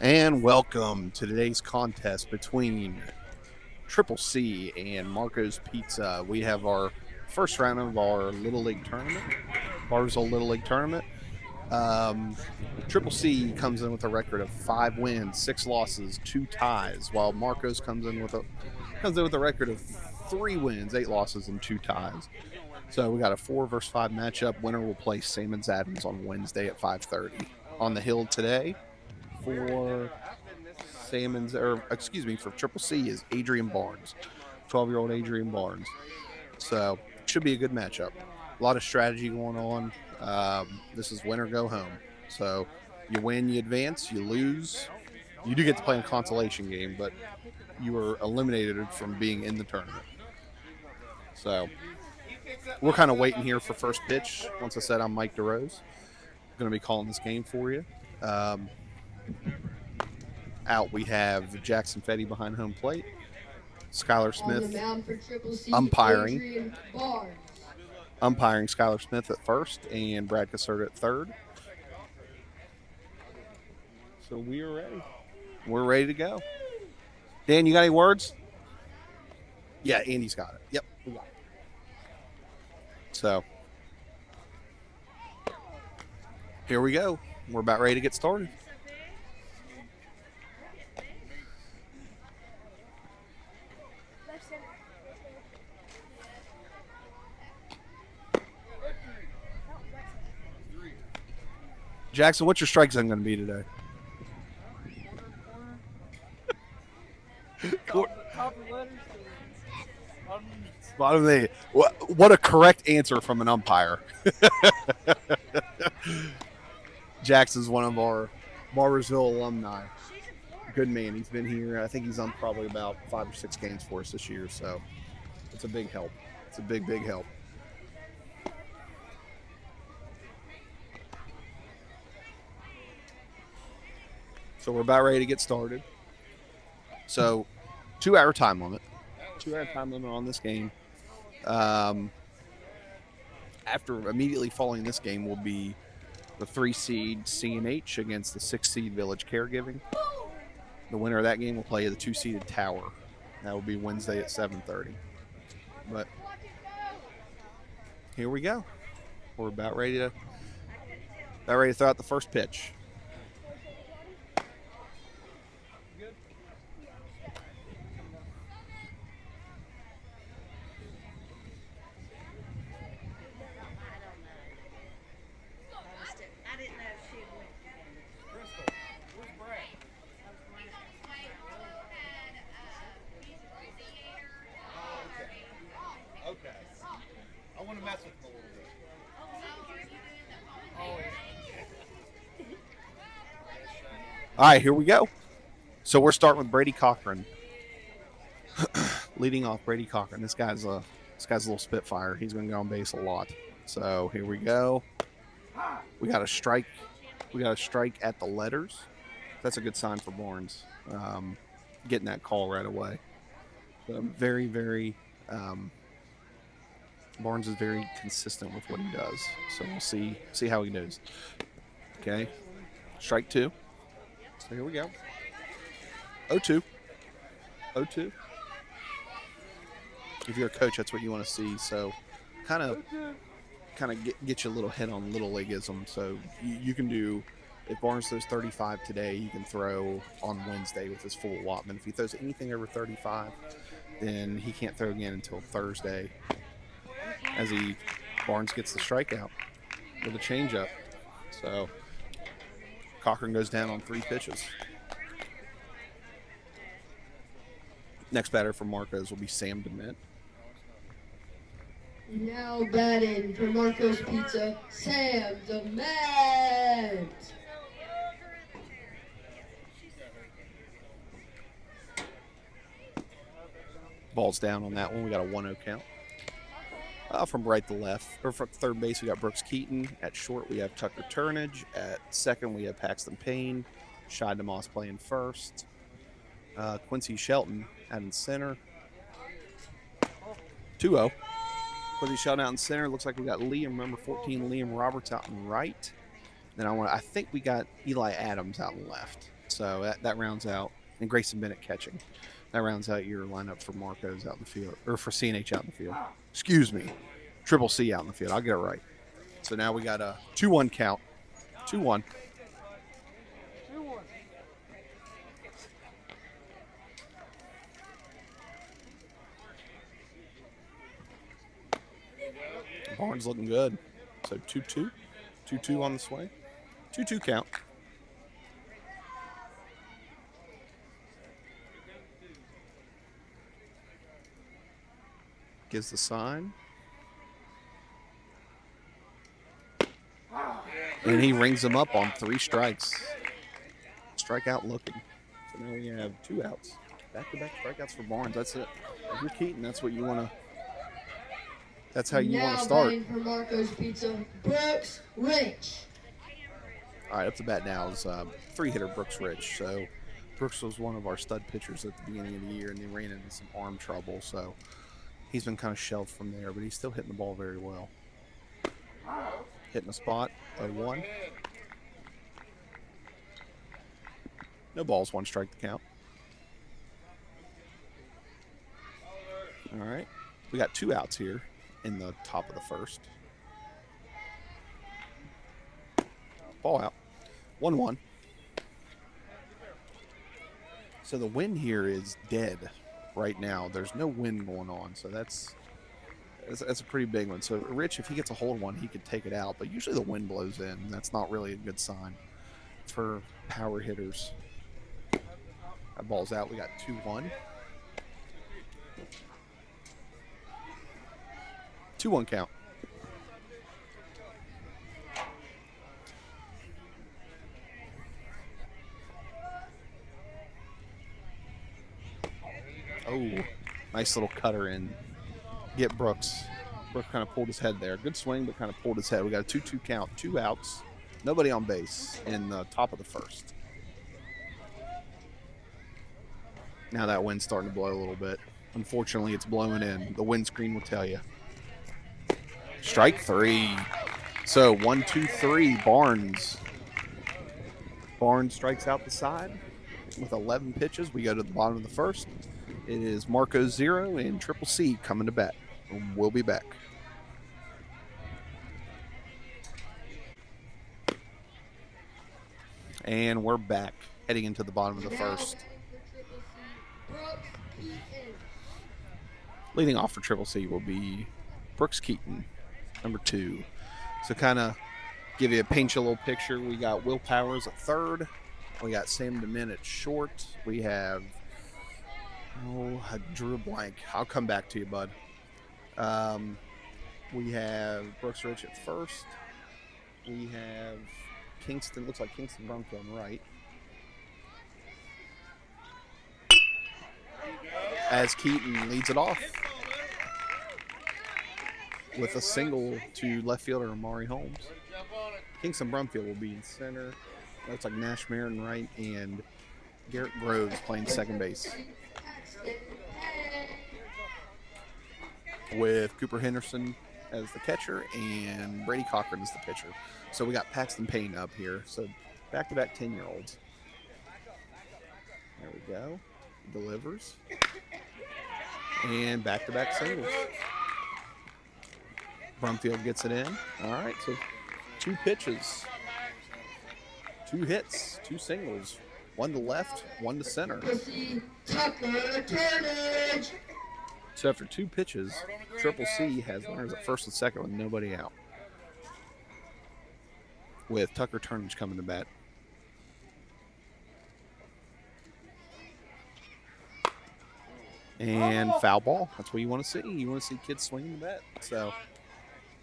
And welcome to today's contest between Triple C and Marco's Pizza. We have our first round of our Little League tournament, Barboursville Little League tournament. Um, Triple C comes in with a record of 5 wins, 6 losses, 2 ties, while Marco's comes in with a record of 3 wins, 8 losses, and 2 ties. So we got a 4 versus 5 matchup. Winner will play Salmons Adams on Wednesday at 5:30. On the hill today for for Triple C is Adrian Barnes, 12-year-old Adrian Barnes. So should be a good matchup. A lot of strategy going on. This is win or go home. So you win, you advance. You lose, you do get to play in a consolation game, but you were eliminated from being in the tournament. So we're kind of waiting here for first pitch. Once I said I'm Mike DeRose, going to be calling this game for you. Out we have Jackson Fetty behind home plate, Skylar Smith umpiring Skylar Smith at first, and Brad Cassert at third. So we are ready. We're ready to go. Dan, you got any words? Yeah, Andy's got it. Yep, we got it. So here we go. We're about ready to get started. Jackson, what's your strike zone going to be today? Bottom of the what a correct answer from an umpire. Jackson's one of our Barboursville alumni. Good man. He's been here. I think he's on probably about 5 or 6 games for us this year. So it's a big help. It's a big, big help. So we're about ready to get started. So 2-hour time limit. 2-hour time limit on this game. After immediately following this game will be the 3 seed CNH against the 6 seed Village Caregiving. The winner of that game will play the 2 seeded Tower. That will be Wednesday at 7:30. But here we go. We're about ready to throw out the first pitch. All right, here we go. So we're starting with Brady Cochran. Leading off, Brady Cochran. This guy's a little spitfire. He's going to go on base a lot. So here we go. We got a strike. We got a strike at the letters. That's a good sign for Barnes. Getting that call right away. So very, very. Barnes is very consistent with what he does. So we'll see how he does. Okay. Strike 2. So here we go. 0-2. 0-2. If you're a coach, that's what you want to see. So kind of get you a little hit on little leagueism. So you can do, if Barnes throws 35 today, you can throw on Wednesday with his full allotment. If he throws anything over 35, then he can't throw again until Thursday, as Barnes gets the strikeout with a changeup. So Cochran goes down on 3 pitches. Next batter for Marcos will be Sam DeMint. Now batting for Marco's Pizza, Sam DeMint. Ball's down on that one. We got a 1-0 count. From right to left, or from third base, we got Brooks Keaton. At short, we have Tucker Turnage. At second, we have Paxton Payne. Shai DeMoss playing first. Quincy Shelton out in center. 2-0. Quincy Shelton out in center. Looks like we got number 14, Liam Roberts out in right. Then I think we got Eli Adams out in left. So that rounds out, and Grayson Bennett catching. That rounds out your lineup for Marcos out in the field, or for CNH out in the field. Excuse me, Triple C out in the field. I'll get it right. So now we got a 2-1 count. 2-1. Barnes looking good. So 2-2. 2-2 on the swing. 2-2 count. Gives the sign. And he rings him up on 3 strikes. Strikeout looking. So now we have 2 outs. Back-to-back strikeouts for Barnes. That's it. If you're Keaton, that's what you want to. That's how you want to start. Now batting for Marco's Pizza, Brooks Rich. All right, up to bat now is 3-hitter Brooks Rich. So Brooks was one of our stud pitchers at the beginning of the year, and they ran into some arm trouble. So he's been kind of shelved from there, but he's still hitting the ball very well. Hitting the spot, 0-1. No balls, 1 strike to count. All right, we got 2 outs here in the top of the first. Ball out, 1-1. So the wind here is dead right now. There's no wind going on, so that's a pretty big one. So Rich, if he gets a hold one, he could take it out, but usually the wind blows in. That's not really a good sign for power hitters. That ball's out. We got 2-1. 2-1 count. Oh, nice little cutter in. Get Brooks. Brooks kind of pulled his head there. Good swing, but kind of pulled his head. We got a 2-2 count. 2 outs. Nobody on base in the top of the first. Now that wind's starting to blow a little bit. Unfortunately, it's blowing in. The windscreen will tell you. Strike 3. So 1, 2, 3. Barnes. Barnes strikes out the side with 11 pitches. We go to the bottom of the first. It is Marco 0 and Triple C coming to bat. We'll be back. And we're back, heading into the bottom of the first. Leading off for Triple C will be Brooks Keaton, number 2. So kind of paint you a little picture. We got Will Powers at third. We got Sam DeMint at short. We have, I drew a blank. I'll come back to you, bud. We have Brooks Rich at first. We have Kingston, looks like Kingston Brumfield on right. As Keaton leads it off with a single to left fielder Amari Holmes. Kingston Brumfield will be in center. Looks like Nash Marin right, and Garrett Groves playing second base. With Cooper Henderson as the catcher and Brady Cochran as the pitcher. So we got Paxton Payne up here. So back-to-back 10-year-olds. There we go. Delivers. And back-to-back singles. Brumfield gets it in. All right, so 2 pitches. 2 hits, 2 singles. 1 to left, 1 to center. So after 2 pitches, Triple C has runners at first and second with nobody out. With Tucker Turnage coming to bat. And foul ball. That's what you want to see. You want to see kids swinging the bat. So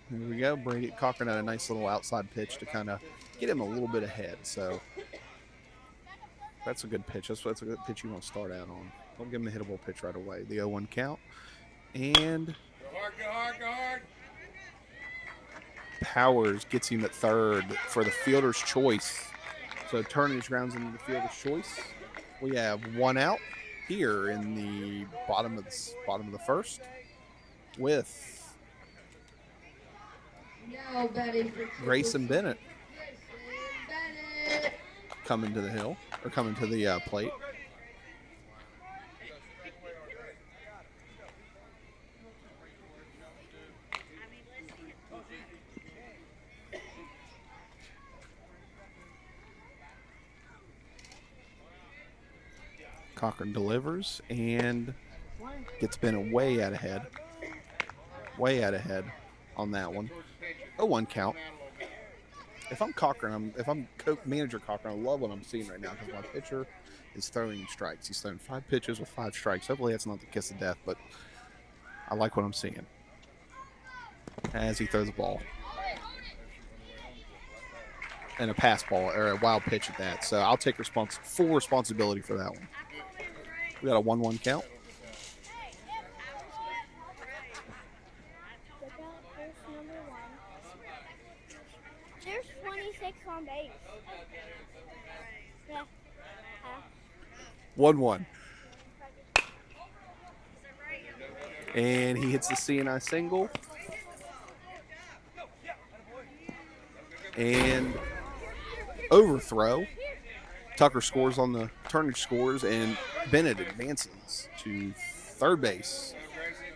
here we go. Brady Cochran had a nice little outside pitch to kind of get him a little bit ahead. So that's a good pitch. That's a good pitch you want to start out on. Don't give him a hittable pitch right away. The 0-1 count. And Go hard. Powers gets him at third for the fielder's choice. So Turnage grounds into the fielder's choice. We have 1 out here in the bottom of the first with Now batting for Grayson Bennett coming to the hill, or coming to the plate. Cochran delivers and gets Bennett way out ahead. Way out ahead on that one. A 1 count. If I'm Cochran, if I'm manager Cochran, I love what I'm seeing right now because my pitcher is throwing strikes. He's throwing 5 pitches with 5 strikes. Hopefully that's not the kiss of death, but I like what I'm seeing as he throws the ball. And a pass ball, or a wild pitch at that. So I'll take full responsibility for that one. We got a 1-1 count. There's 26 on base. Yeah. 1-1. And he hits the C&I single. And overthrow. Tucker scores on the Turner scores, and Bennett advances to third base.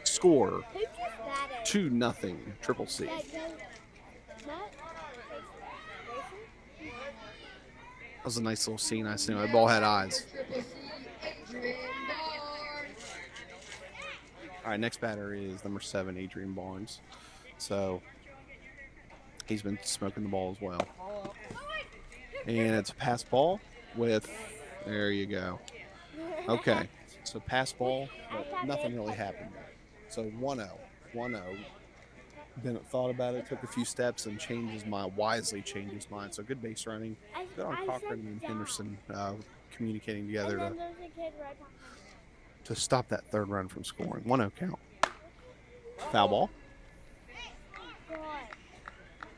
Score Who just batted? 2-0 Triple C. That was a nice little scene I seen. My ball had eyes. Triple C, Adrian Barnes. All right, next batter is number 7, Adrian Barnes. So he's been smoking the ball as well. And it's a pass ball with, there you go. Okay, so pass ball, but nothing really happened there. So 1-0. Bennett thought about it, took a few steps, and wisely changed his mind. So good base running. Good on Cochran and Henderson communicating together and then there's a kid right behind. to stop that third run from scoring. 1-0 count. Foul ball. God.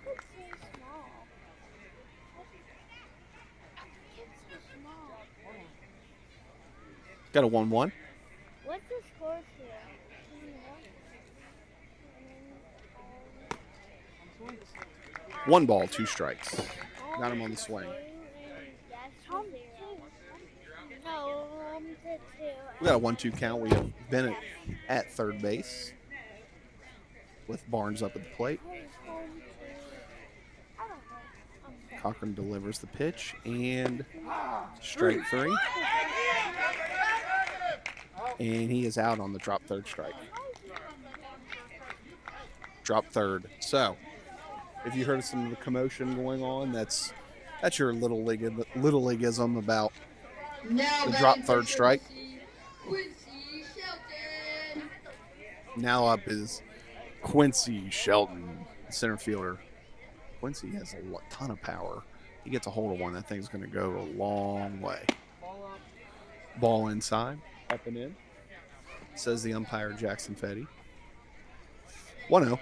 It's so small. It's so small. Got a 1-1. What's the score here? 1 ball, 2 strikes. Got him on the swing. No, to 2. We got a 1-2 count. We have Bennett at third base with Barnes up at the plate. Cochran delivers the pitch and straight 3. And he is out on the drop third strike. Drop third. So, if you heard some of the commotion going on, that's your little leagueism about Now the drop batting for third strike. Quincy Shelton. Now up is Quincy Shelton, center fielder. Quincy has a ton of power. He gets a hold of one, that thing's going to go a long way. Ball inside, up and in. Says the umpire, Jackson Fetty. 1-0.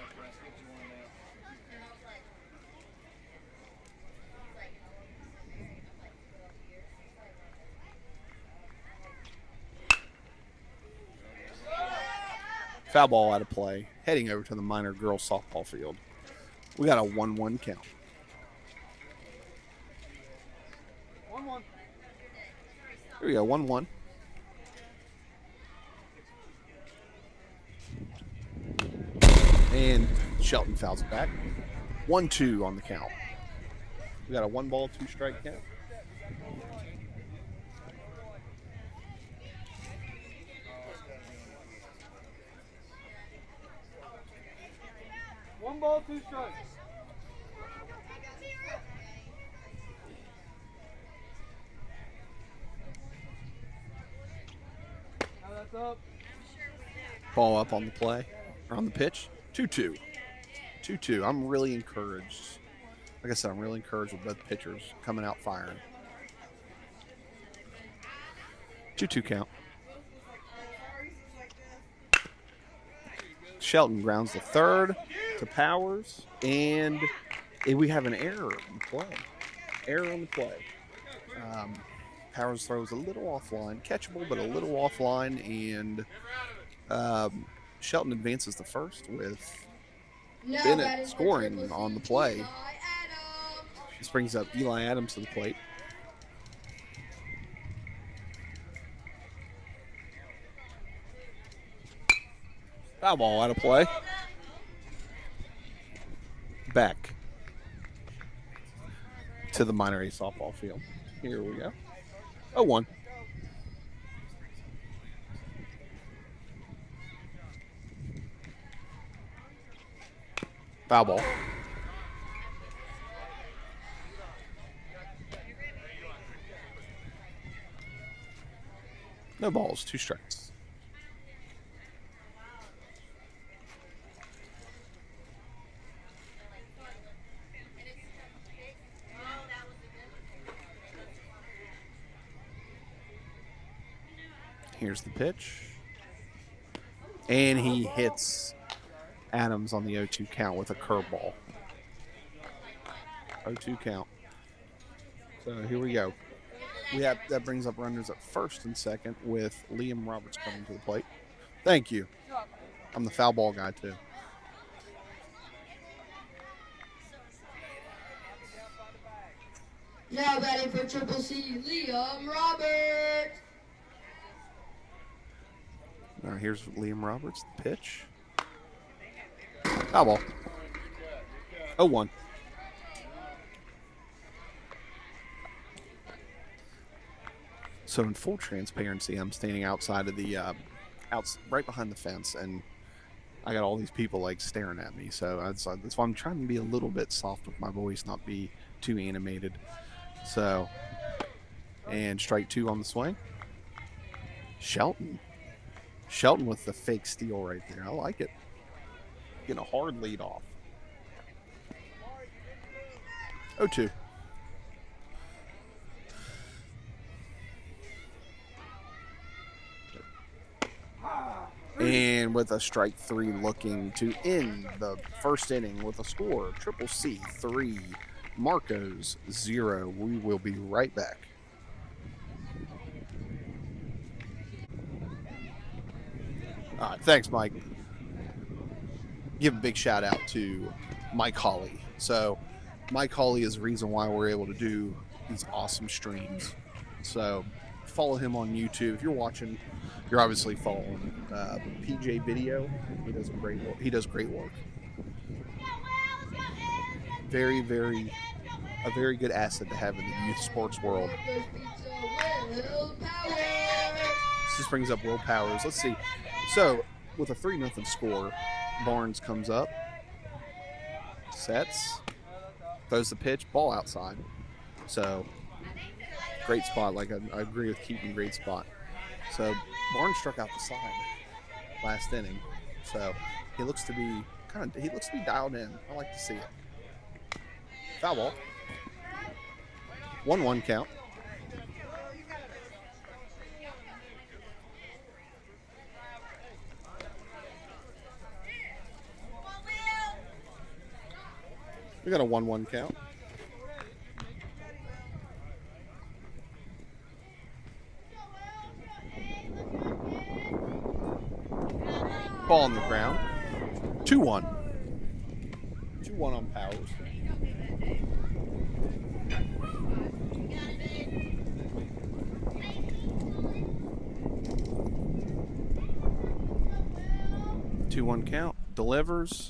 Foul ball out of play, heading over to the minor girls softball field. We got a 1-1 count. 1-1. Here we go, 1-1. And Shelton fouls it back. 1-2 on the count. We got a 1 ball, 2 strike count. One ball, 2 strikes. Now that's up. Ball up on the play, or on the pitch. 2-2. 2-2. I'm really encouraged. Like I said, I'm really encouraged with both pitchers coming out firing. 2-2 count. Shelton grounds the third to Powers, and we have an error on the play. Error on the play. Powers throws a little offline, catchable, but a little offline, and Shelton advances the first with Now Bennett batting for scoring Triple C, on the play. Eli Adams. This brings up Eli Adams to the plate. Foul ball out of play. Back to the minor A softball field. Here we go. 0-1. Foul ball. No balls, 2 strikes. Here's the pitch. And he hits Adams on the 0-2 count with a curveball. 0-2 count. So here we go. That brings up runners at first and second with Liam Roberts coming to the plate. Thank you. I'm the foul ball guy too. Now batting for Triple C, Liam Roberts. Now here's Liam Roberts, the pitch. Foul ball. 0-1. So in full transparency, I'm standing outside of the right behind the fence, and I got all these people like staring at me. So that's why I'm trying to be a little bit soft with my voice, not be too animated. So, and strike 2 on the swing. Shelton with the fake steal right there. I like it. Getting a hard lead off. 0-2. And with a strike 3 looking to end the first inning with a score, Triple C 3, Marcos 0. We will be right back. All right, thanks, Mike. Give a big shout out to Mike Hawley. So Mike Hawley is the reason why we're able to do these awesome streams. So follow him on YouTube. If you're watching, you're obviously following PJ Video. He does great work. Very, very, a very good asset to have in the youth sports world. This brings up Will Powers. Let's see. So with a 3-0 score, Barnes comes up, sets, throws the pitch, ball outside. So great spot. Like I agree with Keaton, great spot. So Barnes struck out the side last inning. So he looks to be dialed in. I like to see it. Foul ball. 1-1 count. We got a 1-1 count. Ball on the ground. 2-1. 2-1 on Powers. Two-one count. Delivers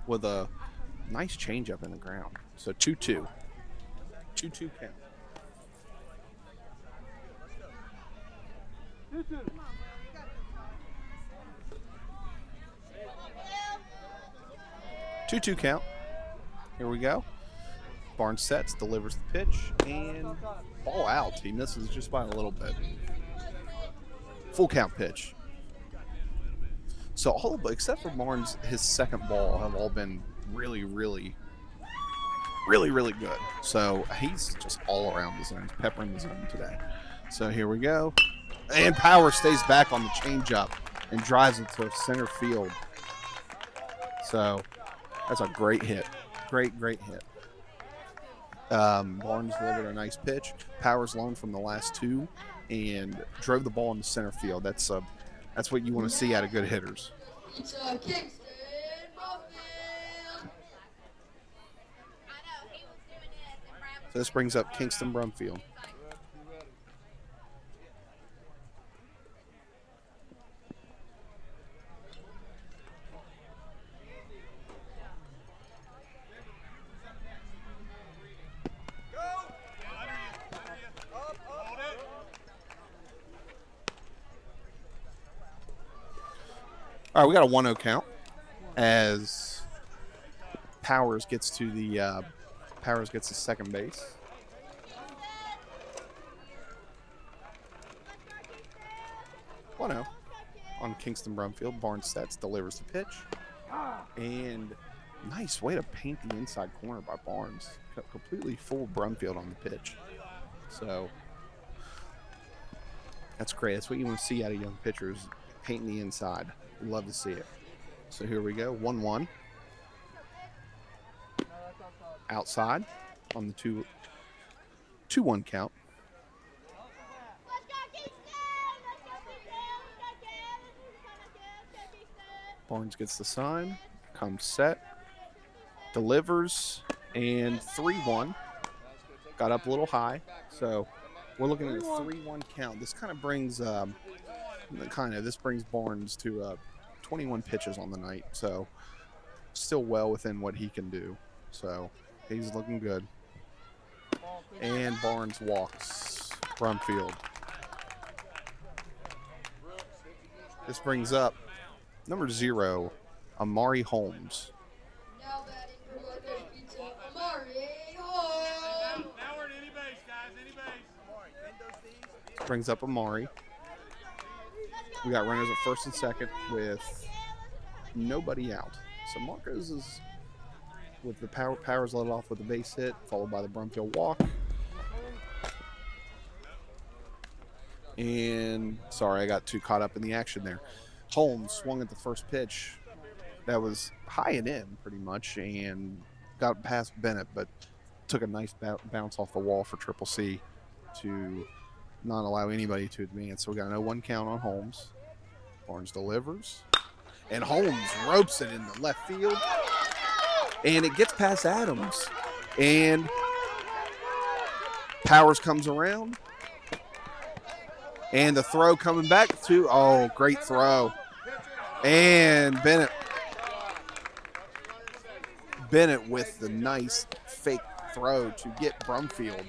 with a nice changeup in the ground. So 2-2. 2-2 count. 2-2 count. Here we go. Barnes sets, delivers the pitch, and ball out. He misses just by a little bit. Full count pitch. So all but except for Barnes, his second ball have all been really, really, really, really good. So he's just all around the zone, peppering the zone today. So here we go. And Power stays back on the changeup and drives it to center field. So that's a great hit. Great hit. Barnes delivered a nice pitch. Powers loaned from the last two and drove the ball into center field. That's what you want to see out of good hitters. It's Kingston Brumfield. So this brings up Kingston Brumfield. All right, we got a 1-0 count as Powers gets to second base. One 0 on Kingston Brumfield. Barnes sets, delivers the pitch, and nice way to paint the inside corner by Barnes. Completely full Brumfield on the pitch. So that's great. That's what you want to see out of young pitchers, painting the inside. Love to see it. So here we go, 1-1. Outside on the 2-1 count. Barnes gets the sign, comes set, delivers, and 3-1. Got up a little high, so we're looking at a 3-1 count. This kind of brings Barnes to 21 pitches on the night, so still well within what he can do. So he's looking good. And Barnes walks Brumfield. This brings up number 0, Amari Holmes. Now batting for Marco's Pizza, Amari Holmes. Now we're at any base, guys. Any base. Brings up Amari. We got runners at first and second with nobody out. So Marcos is with the Powers led off with a base hit, followed by the Brumfield walk. And sorry, I got too caught up in the action there. Holmes swung at the first pitch. That was high and in pretty much, and got past Bennett, but took a nice bounce off the wall for Triple C to not allow anybody to advance. So we got an 0-1 count on Holmes. Barnes delivers, and Holmes ropes it in the left field, and it gets past Adams, and Powers comes around, and the throw coming back to, oh, great throw, and Bennett with the nice fake throw to get Brumfield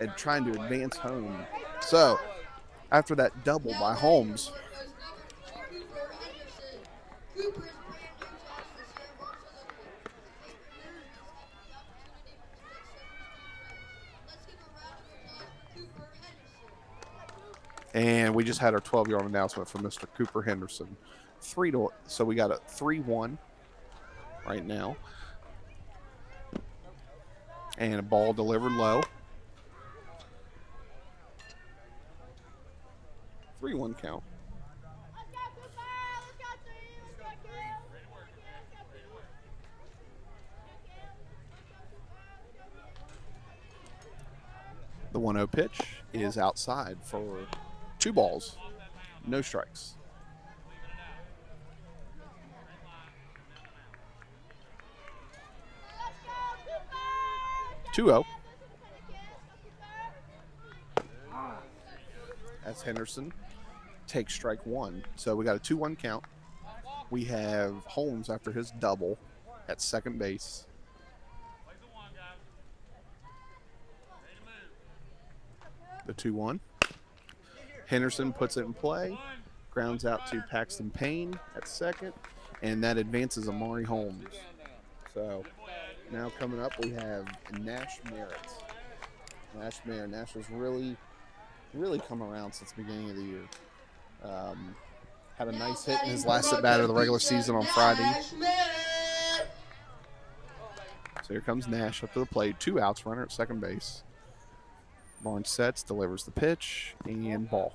and trying to advance home. So after that double by Holmes, Cooper is brand new to us this year. Let's give a round of applause for Cooper Henderson. and we just had our 12-yard announcement from Mr. Cooper Henderson. So we got a 3-1 right now. And a ball delivered low. 3-1 count. The 1-0 pitch is outside for 2 balls, no strikes. Two 0. As Henderson takes strike 1. So we got a 2-1 count. We have Holmes after his double at second base. The 2-1. Henderson puts it in play. Grounds out to Paxton Payne at second. And that advances Amari Holmes. So now coming up, we have Nash Merritt. Nash has really come around since the beginning of the year. Had a nice hit in his last at bat of the regular season on Friday. So here comes Nash up to the plate. 2 outs, runner at second base. Barnes sets, delivers the pitch, and ball.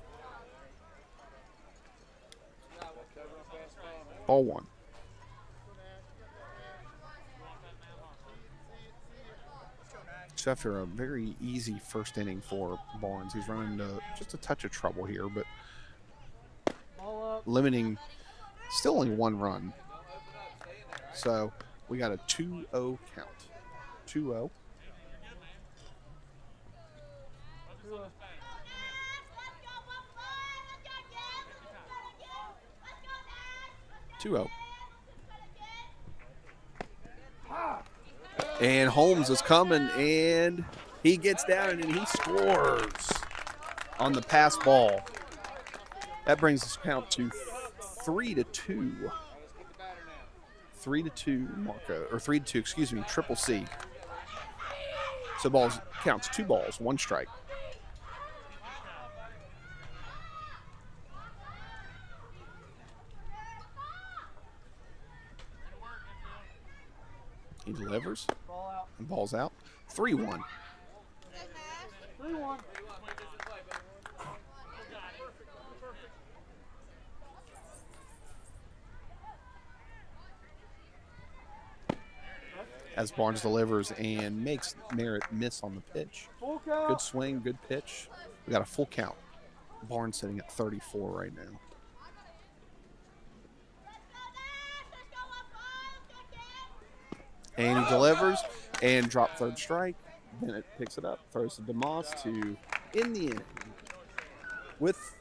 Ball 1. So after a very easy first inning for Barnes, he's running into just a touch of trouble here, but limiting still only 1 run. So we got a 2-0 count. 2-0. And Holmes is coming, and he gets down and he scores on the pass ball. That brings his count to 3-2. 3-2 Marco, or 3-2, excuse me, Triple C. So balls counts 2 balls, 1 strike. He delivers. And ball's out. 3-1. 3-1. As Barnes delivers and makes Merritt miss on the pitch. Full count. Good swing, good pitch. We got a full count. Barnes sitting at 34 right now. And he delivers and drop third strike. Bennett picks it up, throws to DeMoss to in the inning. With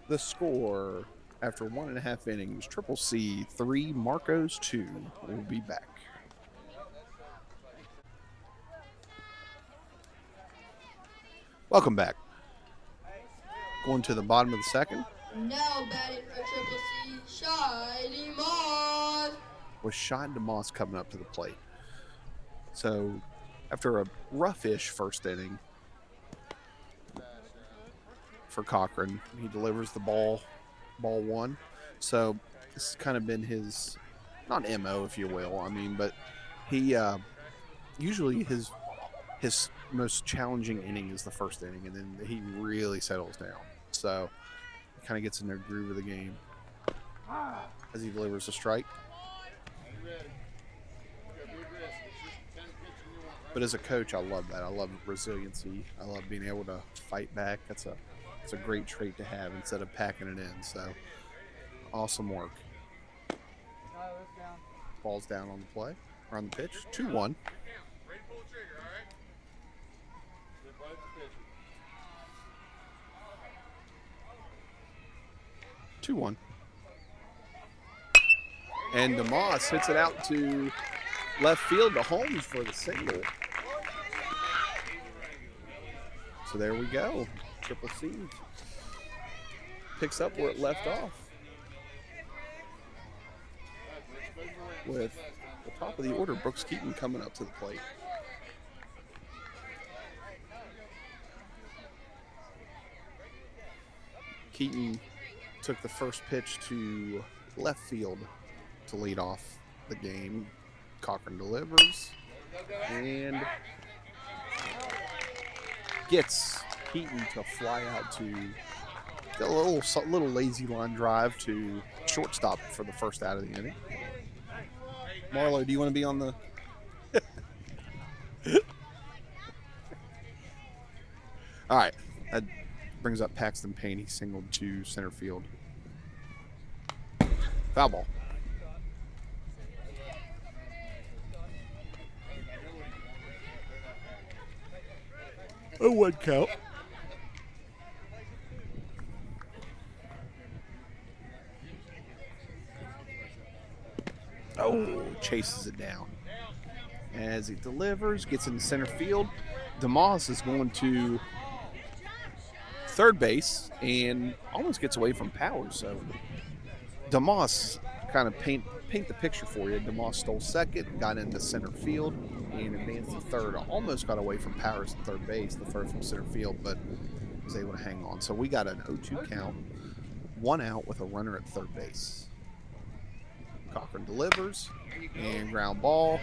the score after 1.5 innings, Triple C 3, Marcos 2. We'll be back. Welcome back. Going to the bottom of the second. Now batting for Triple C, Shiny Moss. With Shine DeMoss coming up to the plate. So, after a roughish first inning for Cochran, he delivers the ball 1. So, this has kind of been his, not MO, if you will. I mean, but he usually his most challenging inning is the first inning, and then he really settles down. So, he kind of gets in their groove of the game as he delivers a strike. But as a coach, I love that. I love resiliency. I love being able to fight back. It's a great trait to have instead of packing it in. So, awesome work. Ball's down on the play, or on the pitch. 2-1. 2-1. And DeMoss hits it out to left field to Holmes for the single. So there we go. Triple C picks up where it left off. With the top of the order, Brooks Keaton coming up to the plate. Keaton took the first pitch to left field to lead off the game. Cochran delivers and gets Keaton to fly out to a little lazy line drive to shortstop for the first out of the inning. Marlo, do you want to be on the... All right. That brings up Paxton Payne. He singled to center field. Foul ball. A 1 count. Oh, chases it down. As he delivers, gets into center field. DeMoss is going to third base and almost gets away from Powers. So DeMoss kind of paint the picture for you. DeMoss stole second, got into center field, and advanced to third. Almost got away from Powers at third base, the third from center field, but was able to hang on. So we got an 0-2 count, 1 out with a runner at third base. Cochran delivers and ground ball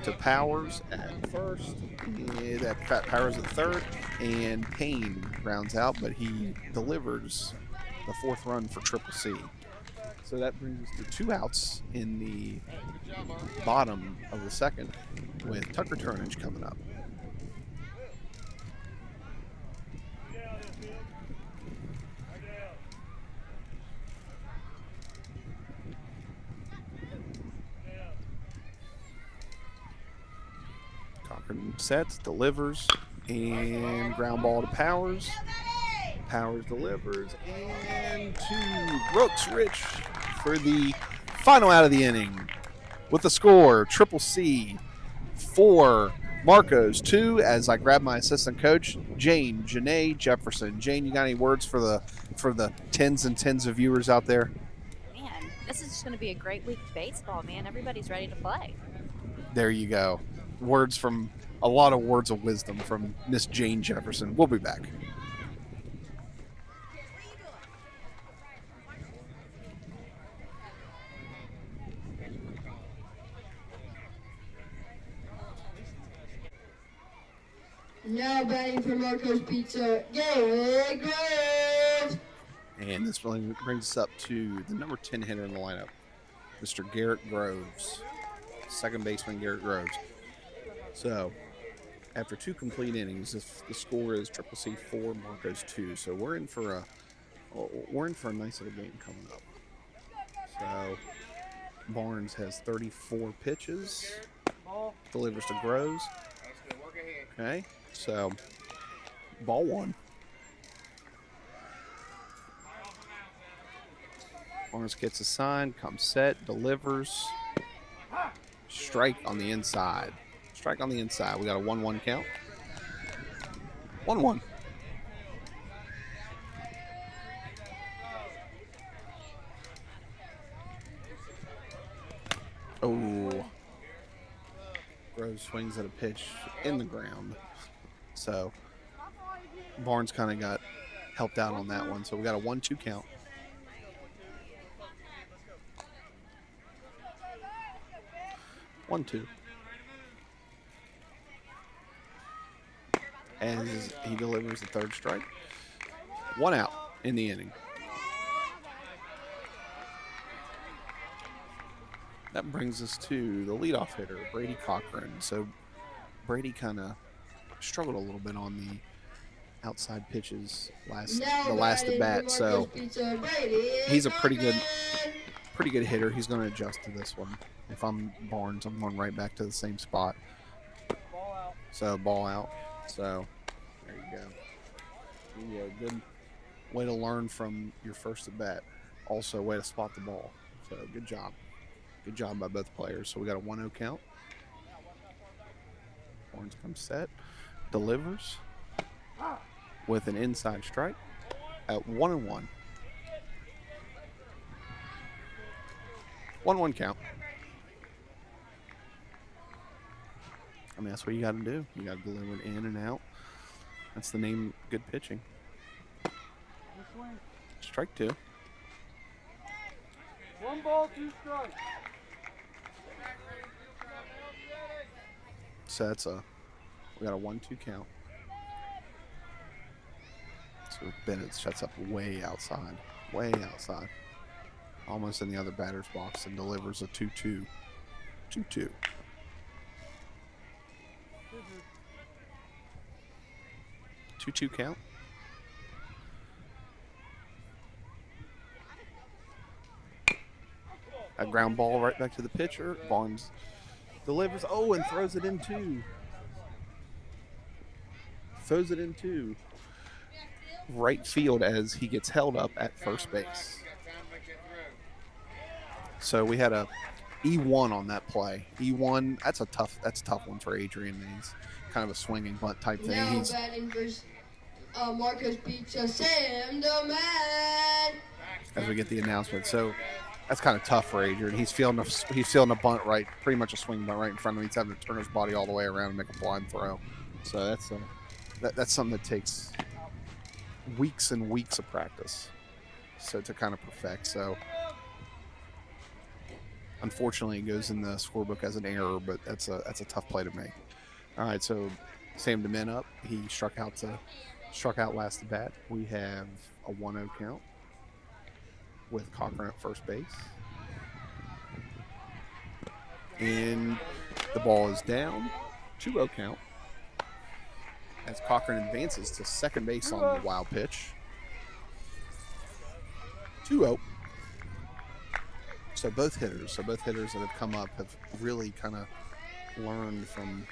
to Powers at first. That Powers at third, and Payne grounds out, but he delivers the 4th run for Triple C. So that brings us to 2 outs in the bottom of the second, with Tucker Turnage coming up. Cochran sets, delivers, and ground ball to Powers. Powers delivers, and to Brooks Rich for the final out of the inning. With the score, Triple C 4, Marcos 2. As I grab my assistant coach, Jane Janae Jefferson. Jane, you got any words for the tens and tens of viewers out there? Man, This is just going to be a great week of baseball, man. Everybody's ready to play. There you go. A lot of words of wisdom from Miss Jane Jefferson. We'll be back. Now batting for Marco's Pizza, Garrett Groves. And this brings us up to the number 10 hitter in the lineup, Mr. Garrett Groves. Second baseman Garrett Groves. So, after 2 complete innings, the score is Triple C 4, Marcos 2. So we're in for a nice little game coming up. So Barnes has 34 pitches, delivers to Groves. Okay, so ball 1. Barnes gets a sign, comes set, delivers. Strike on the inside. Strike on the inside. We got a 1-1 count. 1-1. Oh. Groves swings at a pitch in the ground. So Barnes kind of got helped out on that one. So we got a 1-2 count. One, two. As he delivers the third strike. 1 out in the inning. That brings us to the leadoff hitter, Brady Cochran. So Brady kind of struggled a little bit on the outside pitches the last at bat. So he's a pretty good hitter. He's going to adjust to this one. If I'm Barnes, I'm going right back to the same spot. So ball out. So there you go. Yeah, good way to learn from your first at bat. Also, way to spot the ball. So good job. Good job by both players. So we got a 1-0 count. Barnes comes set, delivers with an inside strike at 1-1. 1-1 count. I mean, that's what you got to do. You got to deliver it in and out. That's the name of good pitching. Strike 2. 1 ball, 2 strikes. So we got a 1-2 count. So Bennett shuts up way outside. Almost in the other batter's box and delivers a 2-2. 2-2. Two count. A ground ball right back to the pitcher. Barnes delivers. Oh, and throws it in two. Right field as he gets held up at first base. So we had a E1 on that play. E1, that's a tough one for Adrian. He's kind of a swinging bunt type thing. Now He's batting for Marco's Pizza, Sam the Man. As we get the announcement. So that's kind of tough for Adrian. He's feeling a bunt right, pretty much a swing bunt right in front of him. He's having to turn his body all the way around and make a blind throw. So that's something that takes weeks and weeks of practice. So to kind of perfect. So unfortunately, it goes in the scorebook as an error, but that's a tough play to make. All right, so Sam DeMint up. He struck out last at bat. We have a 1-0 count with Cochran at first base. And the ball is down. 2-0 count. As Cochran advances to second base on the wild pitch. 2-0. So both hitters that have come up have really kind of learned from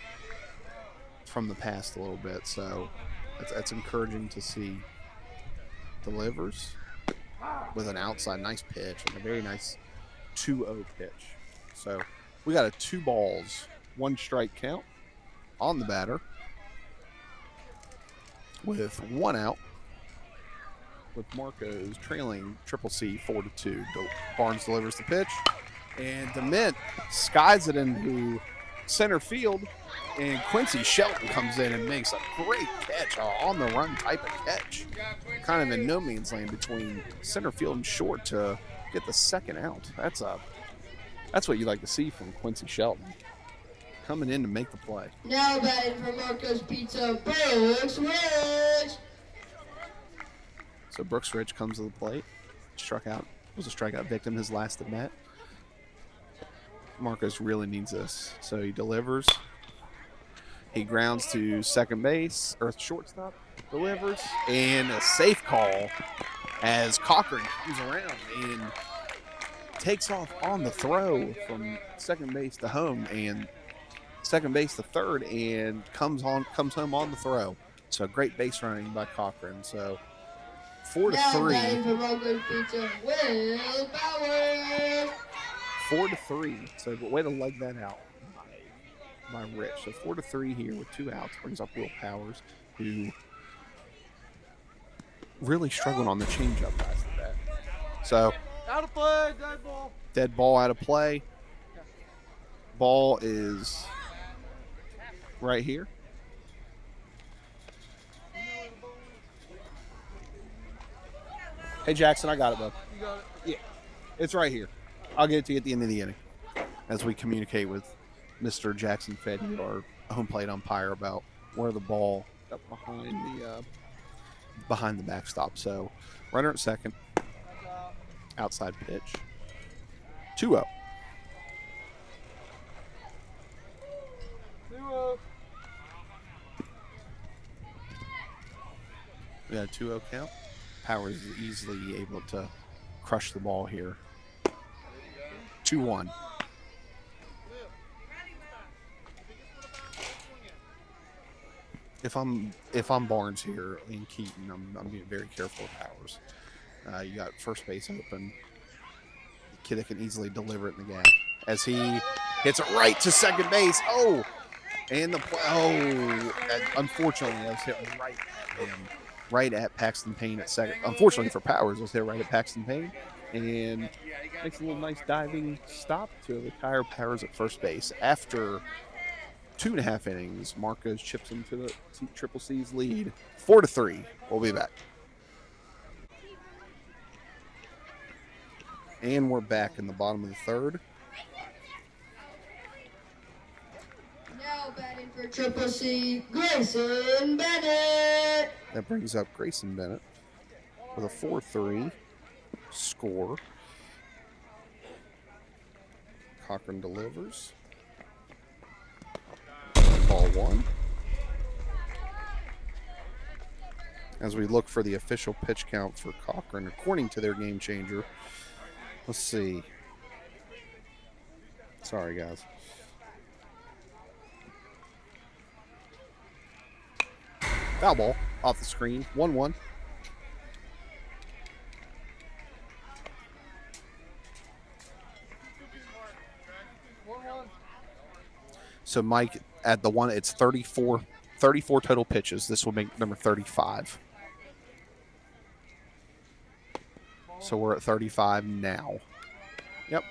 the past a little bit. So that's encouraging to see. Delivers with an outside nice pitch and a very nice 2-0 pitch. So we got a 2 balls, 1 strike count on the batter with 1 out with Marcos trailing Triple C 4-2. Barnes delivers the pitch, and DeMint skies it into center field, and Quincy Shelton comes in and makes a great catch, on the run type of catch, kind of in no man's land between center field and short to get the second out. That's what you like to see from Quincy Shelton, coming in to make the play. Now batting for Marco's Pizza, Brooks Ridge. So Brooks Ridge comes to the plate, was a strikeout victim his last at bat. Marcos really needs this, so he delivers. He grounds to second base, or shortstop, delivers, and a safe call as Cochran comes around and takes off on the throw from second base to home and second base to third, and comes home on the throw. So great base running by Cochran. So 4-3. Now batting for Marco's Pizza, Will Bowers. 4-3. So way to leg that out by Rich. So 4-3 here with 2 outs brings up Will Powers, who really struggling on the changeup last at that. So Out of play, dead ball. dead ball out of play. Ball is right here. Hey Jackson, I got it, bud. You got it. Yeah, it's right here. I'll get it to you at the end of the inning as we communicate with Mr. Jackson Feddy, our home plate umpire, about where the ball up behind the backstop. So runner at second, outside pitch, 2-0. 2-0. We got a 2-0 count. Powers is easily able to crush the ball here. 2-1. If I'm Barnes here in Keaton, I'm being very careful of Powers. You got first base open. The kid that can easily deliver it in the gap as he hits it right to second base. Oh, and the play. Oh, unfortunately, that was hit right at him, right at Paxton Payne at second. Unfortunately for Powers, it was hit right at Paxton Payne, and makes a little nice diving stop to retire Powers at first base. After 2.5 innings, Marcos chips into the Triple C's lead, 4-3. We'll be back. And we're back in the bottom of the third. Now batting for Triple C, Grayson Bennett. That brings up Grayson Bennett with a 4-3 score. Cochran delivers. Ball 1. As we look for the official pitch count for Cochran, according to their game changer. Let's see. Sorry, guys. Foul ball off the screen. 1-1. So Mike, at the one, it's 34 total pitches. This will make number 35. So we're at 35 now. Yep.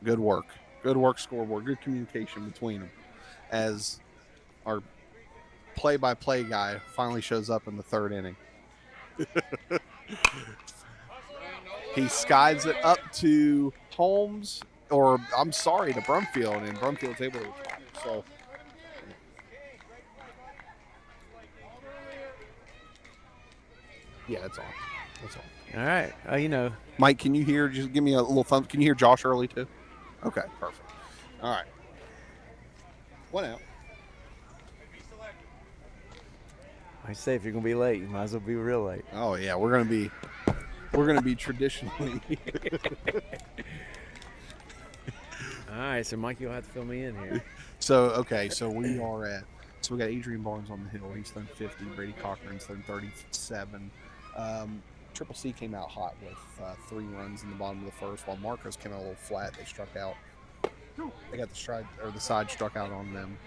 Good work. Good work, scoreboard. Good communication between them. As our play-by-play guy finally shows up in the third inning. He skies it up to Holmes, or I'm sorry, to Brumfield, and Brumfield's able to retire. So yeah, it's on. That's on. All right. You know. Mike, can you hear? Just give me a little thumb. Can you hear Josh early too? Okay, perfect. All right. 1 out. I say if you're gonna be late, you might as well be real late. Oh yeah, we're gonna be traditionally. All right, so Mike, you'll have to fill me in here. So okay, so we got Adrian Barnes on the hill. He's thrown 50. Brady Cochran's thrown 37. Triple C came out hot with 3 runs in the bottom of the first, while Marcos came out a little flat. They struck out. They got the side struck out on them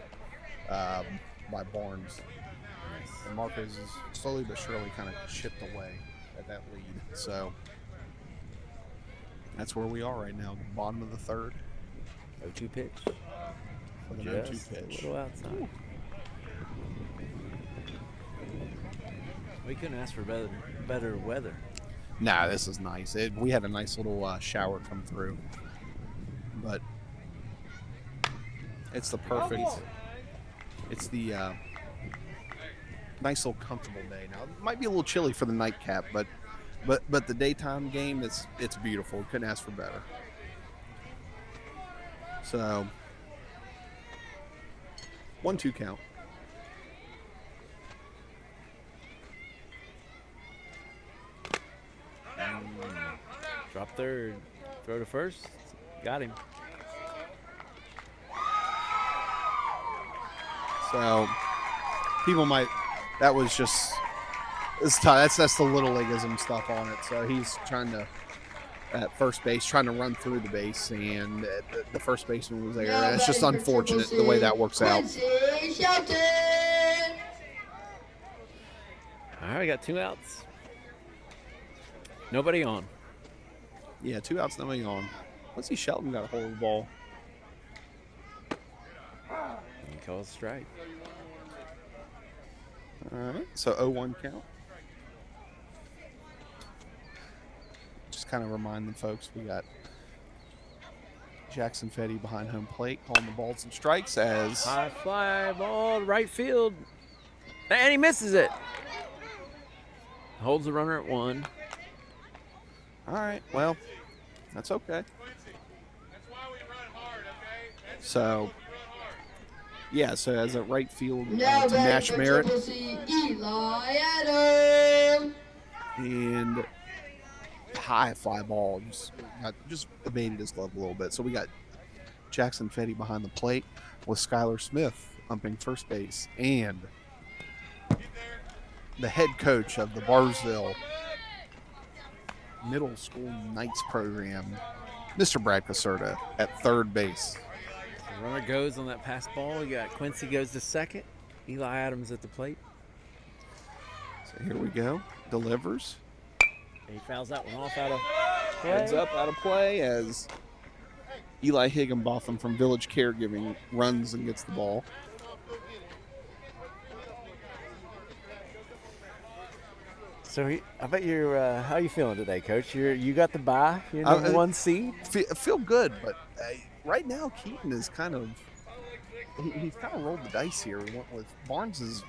by Barnes. And Marcos is slowly but surely kind of chipped away. at that lead. So that's where we are right now, the bottom of the third 0-2 pitch. with an 0-2 Just a pitch. little outside. We couldn't ask for better weather. Nah, this is nice. We had a nice little shower come through, but it's the perfect. It's the nice little comfortable day. Now it might be a little chilly for the nightcap, but the daytime game it's beautiful. We couldn't ask for better. So 1-2 count. Drop third. Throw to first. Got him. So people might. That was just. It's tough. That's the little leagueism stuff on it. So he's trying to at first base, trying to run through the base, and the first baseman was there. And it's just unfortunate the way that works out. All right, we got 2 outs. Nobody on. Yeah, 2 outs, nobody on. Let's see, Shelton got a hold of the ball. He calls strike. All right, so 0-1 count. Just kind of remind the folks we got Jackson Fetty behind home plate calling the balls and strikes as High fly ball to right field. And he misses it. Holds the runner at 1. all right. Well, that's okay. That's why we run hard, okay? That's So yeah, so as a right field Now to match batting for merit Triple C, Eli Adams. and high fly ball just evaded his glove a little bit. So we got Jackson Fetty behind the plate with Skylar Smith umping first base and the head coach of the Barboursville Middle School Knights program, Mr. Brad Caserta, at third base. The runner goes on that pass ball. You got Quincy goes to second. Eli Adams at the plate. So here we go. Delivers. He fouls that one off out of Heads up out of play as Eli Higginbotham from Village Caregiving runs and gets the ball. So I bet you're. How you feeling today, Coach? You got the bye. You're number 1 seed. Feel good, but right now Keaton is kind of he's kind of rolled the dice here. He went with Barnes is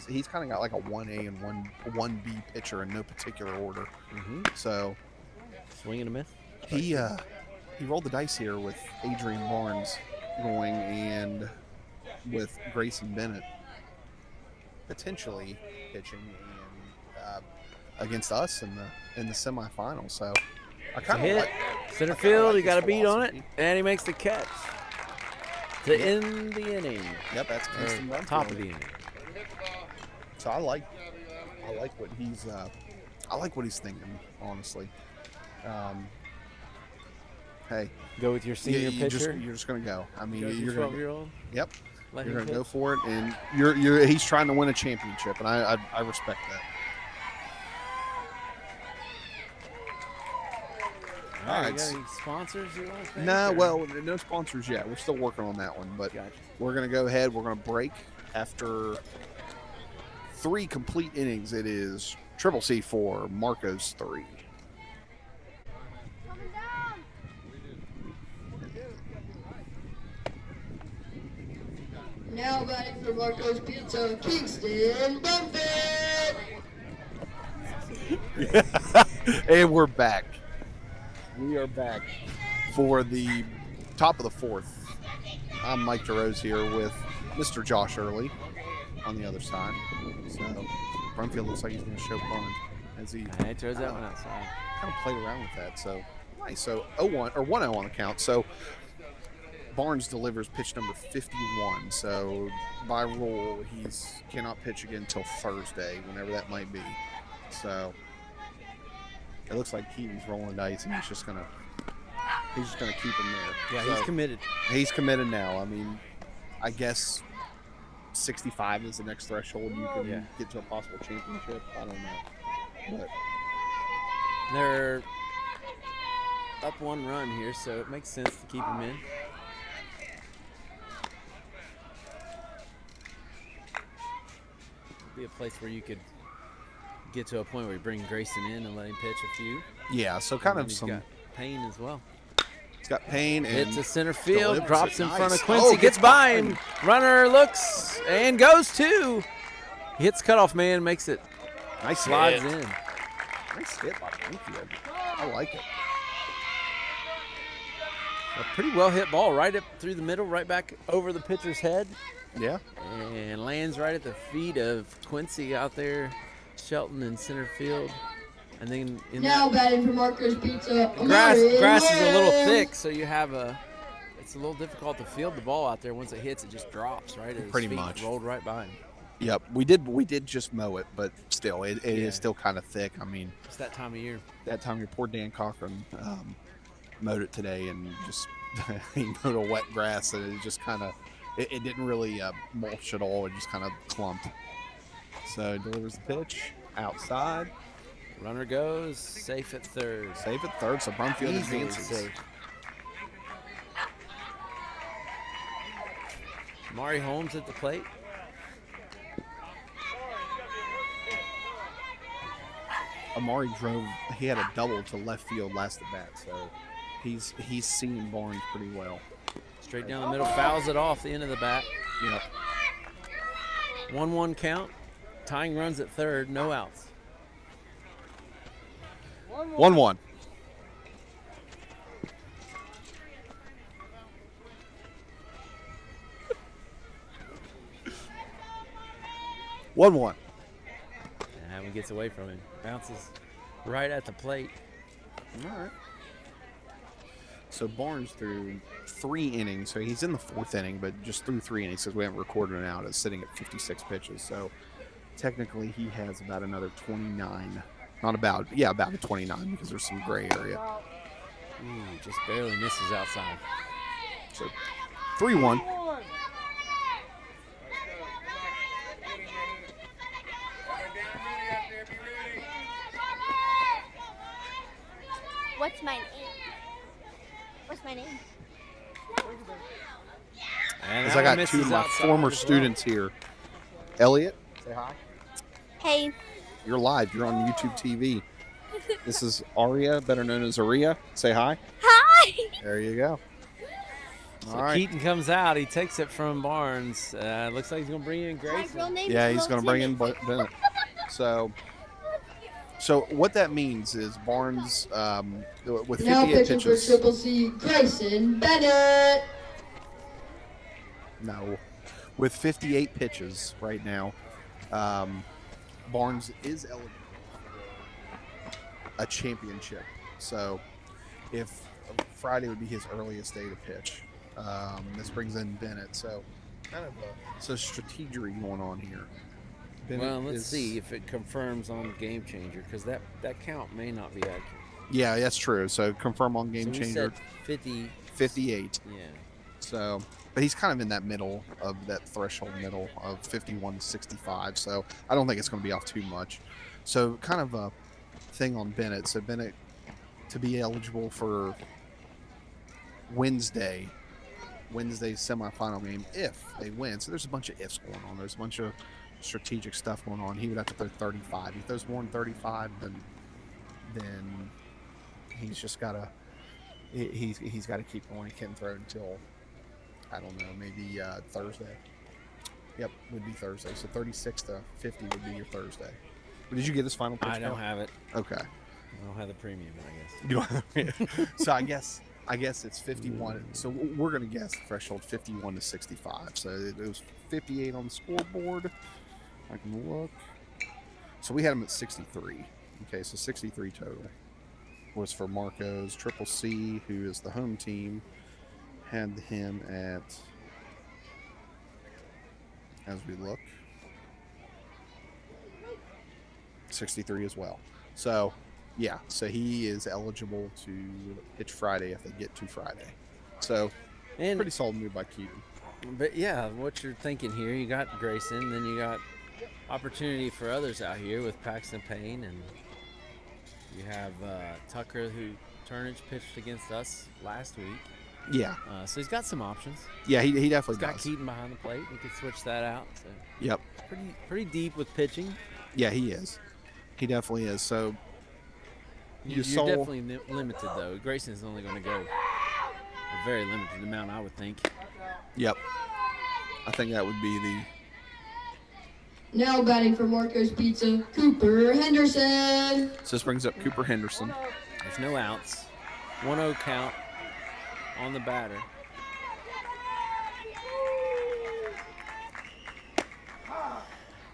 he's kind of got like a 1A and 1B pitcher in no particular order. Mm-hmm. So Swing and a miss. he rolled the dice here with Adrian Barnes going and with Grayson Bennett potentially pitching and against us in the semifinals. So I kind of Hit like center I kinda field. like He got a his beat on it, philosophy. and he makes the catch to end the inning. Yep, that's Kingston Or Dunfield. top of the inning. So I like what he's thinking, honestly. Hey, Go with your senior pitcher. you're just gonna go. I mean, Go with you're your gonna 12-year-old. yep, Let you're him gonna go pitch. for it, and he's trying to win a championship, and I respect that. All right, All you right. got any sponsors you want to thank? Nah, or- well, no sponsors yet. We're still working on that one, but Gotcha. we're gonna go ahead. We're gonna break after 3 complete innings. It is Triple C 4, Marcos 3. Coming down. Now batting for Marco's Pizza, Kingston Bumpet. And we're back. We are back for the top of the 4th. I'm Mike DeRose here with Mr. Josh Early on the other side. So Brumfield looks like he's going to show punt as he He throws that one outside. kind of played around with that. So nice. So 0-1 or 1-0 on the count. So Barnes delivers pitch number 51. So by rule, he's cannot pitch again until Thursday, whenever that might be. So it looks like Keaton's rolling dice, and he's just gonna keep him there. Yeah, So he's committed. he's committed now. I mean, I guess 65 is the next threshold you can Yeah. get to a possible championship. I don't know. But They're up 1 run here, so it makes sense to keep them in. Be a place where you could get to a point where you bring Grayson in and let him pitch a few. yeah, so kind And of he's some. got Payne as well. He's got Payne and Hits to center field, delivers drops it. in front of Nice. Quincy, Oh, gets gets by behind. him. Runner looks and goes too. Hits cutoff man, makes it, nice slides hit. in. Nice hit by Winfield. I like it. A pretty well hit ball right up through the middle, right back over the pitcher's head, Yeah. and lands right at the feet of Quincy out there, Shelton in center field. And then in Now that batting for Marco's Pizza. grass is a little Williams. thick, so it's a little difficult to field the ball out there. Once it hits, it just drops right at his Pretty feet, much. rolled right by him. Yep. We did just mow it, but still, it Yeah. is still kind of thick. I mean, It's that time of year. that time your poor Dan Cochran mowed it today and just he mowed a wet grass and it just kind of it didn't really mulch at all. It just kind of clumped. So delivers the pitch outside, Runner goes, safe at third. safe at third. So Brumfield Easily advances. safe. Mari Holmes at the plate. Amari drove. He had a double to left field last at bat, so he's seen Barnes pretty well. Straight down the middle, fouls it off the end of the bat. Yep. 1-1 count. Tying runs at third, no outs. 1-1. One. And he gets away from him. Bounces right at the plate. All right. So Barnes threw 3 innings. So he's in the 4th inning, but just threw 3 innings because we haven't recorded it out. It's sitting at 56 pitches. So technically he has about another 29. Not about, yeah, about a 29 because there's some gray area. Ooh, just barely misses outside. So 3-1. What's my name? What's my name? And Because that I one got 2 of misses my outside former as well. students here. Elliot, say hi. Hey. You're live. You're on YouTube TV. This is Aria, better known as Aria. Say hi. Hi. There you go. So All right. Keaton comes out. He takes it from Barnes. Looks like he's going to bring in My Grayson. real name Yeah, is he's going to bring in Timmy. Bennett. So what that means is Barnes with Now 58 pitching for pitches. Triple C, Grayson Bennett. No, with 58 pitches right now, Barnes is eligible for a championship. So if Friday would be his earliest day to pitch, this brings in Bennett. So kind of a strategery going on here. Bennett Well, let's is- see if it confirms on Game Changer, because that count may not be accurate. Yeah, that's true. So confirm on Game So we Changer. said 50. 58. Yeah. So, but he's kind of in that middle of that threshold middle of 51 to 65. So I don't think it's going to be off too much. So kind of a thing on Bennett. So Bennett to be eligible for Wednesday's semifinal game if they win. So there's a bunch of ifs going on. There's a bunch of strategic stuff going on. He would have to throw 35. If he throws more than 35, then he's just got to he's got to keep going. He can't throw until I don't know, maybe Thursday. Yep, would be Thursday. So 36 to 50 would be your Thursday. But did you get his final pitch? I don't count? have it. Okay. I don't have the premium, I guess. You don't have so I guess it's 51. So we're gonna guess the threshold 51 to 65. So it was 58 on the scoreboard. I can look. So we had him at 63. Okay, so 63 total was for Marco's. Triple C, who is the home team, had him at, as we look, 63 as well. So yeah, so he is eligible to pitch Friday if they get to Friday. So And pretty solid move by Keaton. But yeah, what you're thinking here, you got Grayson, then you got opportunity for others out here with Paxton Payne and You have Tucker, who Turnage pitched against us last week. Yeah. So he's got some options. Yeah, he He's definitely got does. Keaton behind the plate. He could switch that out. So Yep. pretty deep with pitching. Yeah, he is. He definitely is. So You're saw definitely limited, though. Grayson's only going to go a very limited amount, I would think. Yep. I think that would be the Now batting for Marco's Pizza, Cooper Henderson. so this brings up Cooper Henderson. There's no outs. 1-0 count on the batter.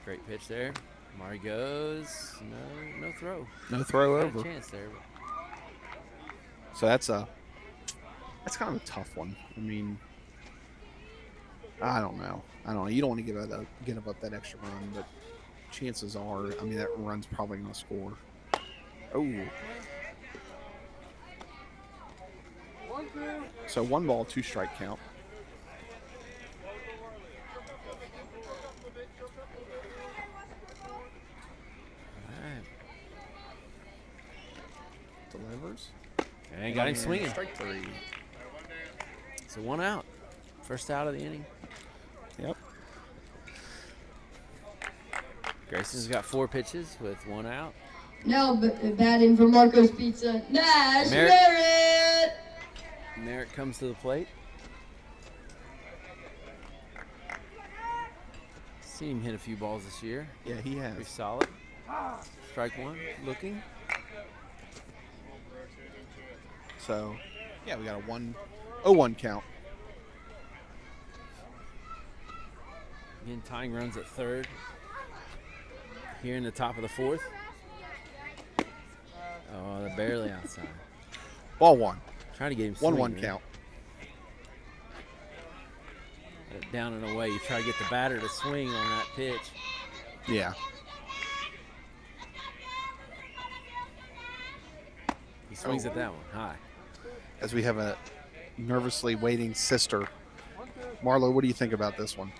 Great pitch there. Mari goes. No throw. No throw Had a over. chance there. So that's kind of a tough one. I mean, I don't know. You don't want to give up that extra run, but chances are, I mean, that run's probably going to score. Oh. So 1 ball, 2 strike count. Delivers. And got him swinging. Strike 3. So 1 out. First out of the inning. Yep. Grayson's got 4 pitches with 1 out. Now batting for Marco's Pizza, Nash Merritt. Merritt. Merritt comes to the plate. Seen him hit a few balls this year. Yeah, he has. Pretty solid. Strike 1, looking. So, yeah, we got a 1-0-1 count. Again, tying runs at third. Here in the top of the 4th. Oh, they're barely outside. Ball 1. Trying to get him 1-1 swinging. count. Down and away. You try to get the batter to swing on that pitch. Yeah. He swings at that one high. As we have a nervously waiting sister. Marlo, what do you think about this one?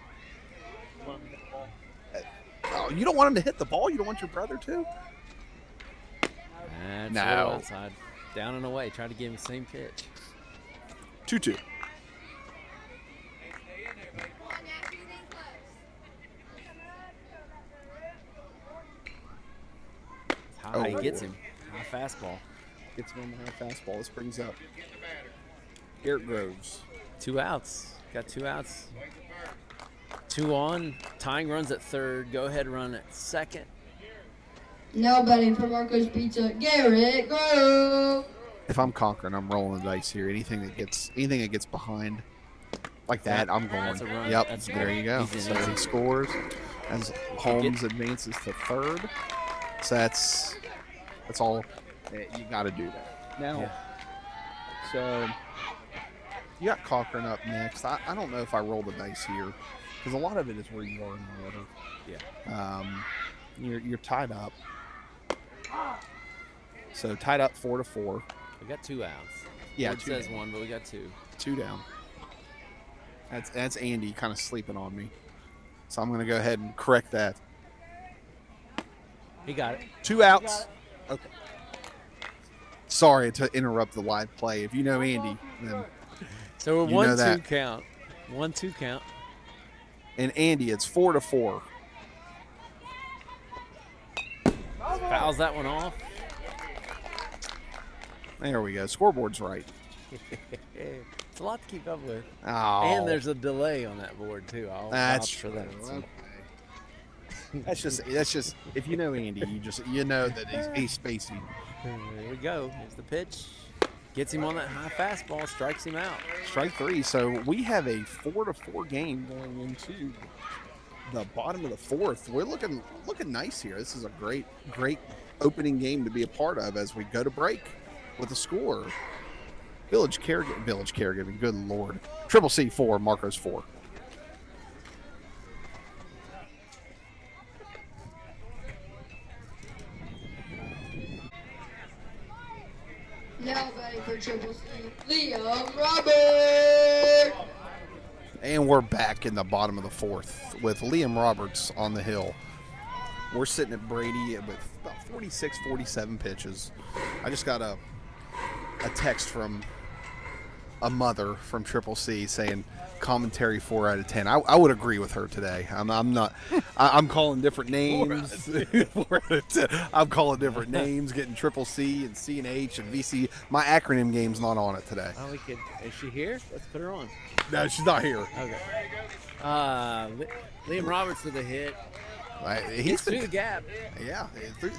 Oh, you don't want him to hit the ball? You don't want your brother to? That's No. a little outside. Down and away. Try to give him the same pitch. 2-2. High. He Oh. gets him. High fastball. Gets him on the high fastball. This brings up Garrett Groves. 2 outs. Got 2 outs. 2 on. Tying runs at third. Go ahead run at second. Now batting for Marco's Pizza, Garrett Grove. If I'm conquering, I'm rolling the dice here. Anything that gets behind like that, I'm going. That's a run. Yep. That's there good. you go. He's So in. as he scores, as Holmes advances to third. So that's all. You got to do that. Now, Yeah. so you got Cochran up next. I don't know if I roll the dice here because a lot of it is where you are in the order. Yeah. You're tied up. So tied up 4-4. We got 2 outs. Yeah, Board 2 says down. 1, but we got 2. 2 down. That's Andy kind of sleeping on me. So I'm going to go ahead and correct that. He got it. 2 outs. Okay. Sorry to interrupt the live play. If you know Andy, then So we're You know 1-2 that. count. 1-2 count. and Andy, it's 4-4. Fouls that one off. There we go. Scoreboard's right. It's a lot to keep up with. Oh, And there's a delay on that board too. I'll that's vouch for true. that. So. Okay. That's just if you know Andy, you know that he's spacey. There we go. Here's the pitch. Gets him on that high fastball. Strikes him out. Strike 3. So we have a 4-4 game going into the bottom of the 4th. We're looking nice here. This is a great opening game to be a part of as we go to break with a score. Village caregiving. Good Lord. Triple C 4, Marcos 4. Now batting for Triple C, Liam Robert. And we're back in the bottom of the 4th with Liam Roberts on the hill. We're sitting at Brady with about 46, 47 pitches. I just got a text from a mother from Triple C saying commentary 4 out of 10. I would agree with her today. I'm not. I'm calling different names. 4 out of 10. I'm calling different names, getting Triple C and C and H and VC. My acronym game's not on it today. Oh, we could. Is she here? Let's put her on. No, she's not here. Okay. Liam Roberts with a hit. He's Through the gap. Yeah,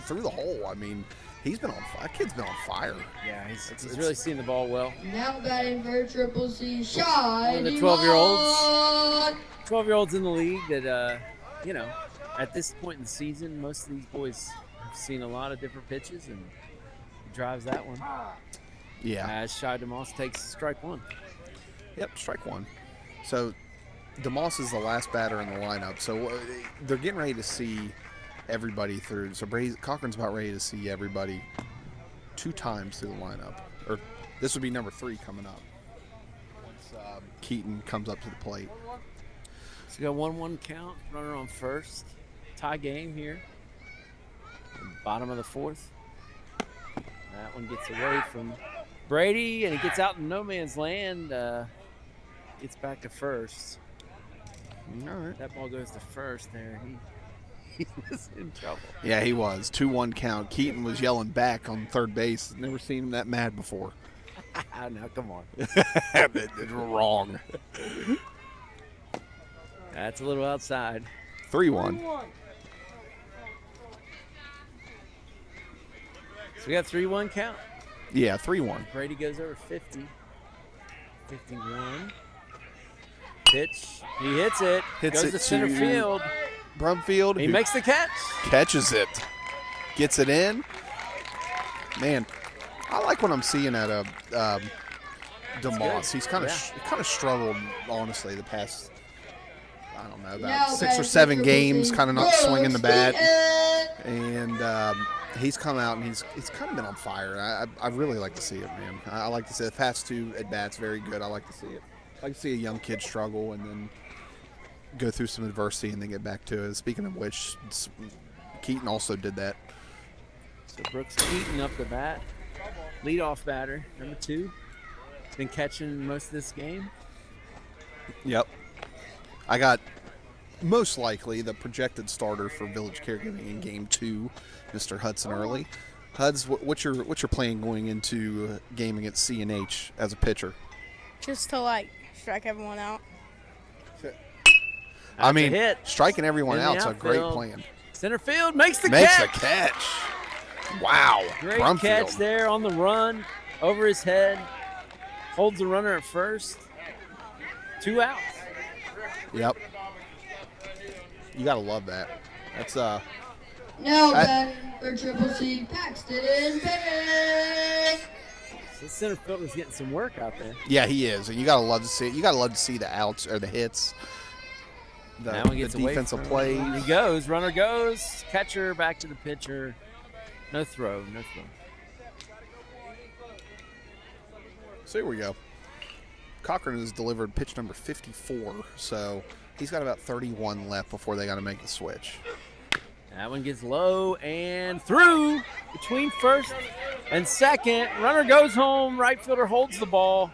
through the hole. I mean, he's been on fire. That kid's been on fire. Yeah, he's really seeing the ball well. Now batting for Triple C, Shy. One of the 12-year-olds in the league that, at this point in the season, most of these boys have seen a lot of different pitches, and he drives that one. Yeah. As Shy DeMoss takes strike one. Yep, strike one. So DeMoss is the last batter in the lineup. So they're getting ready to see everybody through. So Cochran's about ready to see everybody 2 times through the lineup. Or this would be number 3 coming up once Keaton comes up to the plate. So we got 1-1 count, runner on first. Tie game here. Bottom of the 4th. That one gets away from Brady, and he gets out in no man's land. Gets back to first. All right. That ball goes to first there. He was in trouble. Yeah, he was. 2-1 count. Keaton was yelling back on third base. Never seen him that mad before. Now, come on. It's wrong. That's a little outside. 3-1. So we got 3-1 count. Yeah, 3-1. Brady goes over 50. 51. Pitch. He hits it. Hits goes it to center to field. Brumfield. He who makes the catch. catches it. Gets it in. Man, I like what I'm seeing out of DeMoss. He's kind of struggled, honestly, the past, I don't know, about 6 or 7 games, kind of not swinging the bat. And he's come out and he's kind of been on fire. I really like to see it, man. I like to see the past 2 at bats very good. I like to see it. I like to see a young kid struggle and then go through some adversity and then get back to it. Speaking of which, Keaton also did that. So Brooks Keaton up the bat. Leadoff batter, number 2. He's been catching most of this game. Yep. I got most likely the projected starter for Village Caregiving in Game 2, Mr. Hudson Early. Huds, what's your plan going into game against C&H as a pitcher? Just to strike everyone out. I mean, hit. striking everyone In the out is a great outfield. plan. Center field makes the Makes catch. the catch. Wow. Great Brumfield. catch there on the run, over his head. Holds the runner at first. 2 outs. Yep. You gotta love that. That's Now batting for Triple C, Paxton Payne. So center fielder's getting some work out there. yeah, he is, and you gotta love to see it. You gotta love to see the outs or the hits. Now he gets the away defensive from plays. him. He goes, runner goes, catcher back to the pitcher. No throw. So here we go. Cochran has delivered pitch number 54, so he's got about 31 left before they got to make the switch. That one gets low and through between first and second. Runner goes home. Right fielder holds the ball.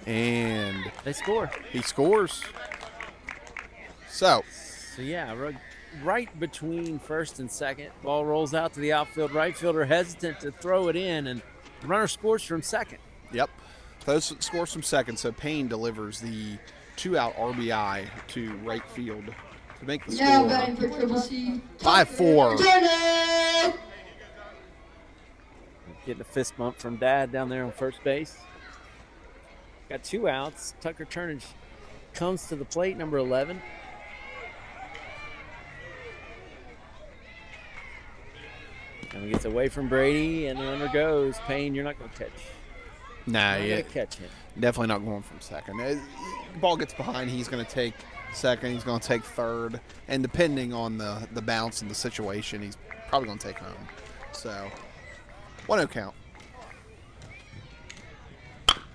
And They score. he scores. So, Yeah, right between first and second. Ball rolls out to the outfield. Right fielder hesitant to throw it in, and the runner scores from second. yep. Those scores from second, so Payne delivers the 2-out RBI to right field to make the Now score batting for Triple C, 5-4. Turner. Getting a fist bump from Dad down there on first base. Got 2 outs. Tucker Turnage comes to the plate, number 11. And he gets away from Brady, and the runner goes. Payne, you're not going to catch. Nah, You're not yeah, going to catch him. definitely not going from second. Ball gets behind, he's going to take second, he's going to take third, and depending on the bounce and the situation, he's probably going to take home. So, 1-0 count.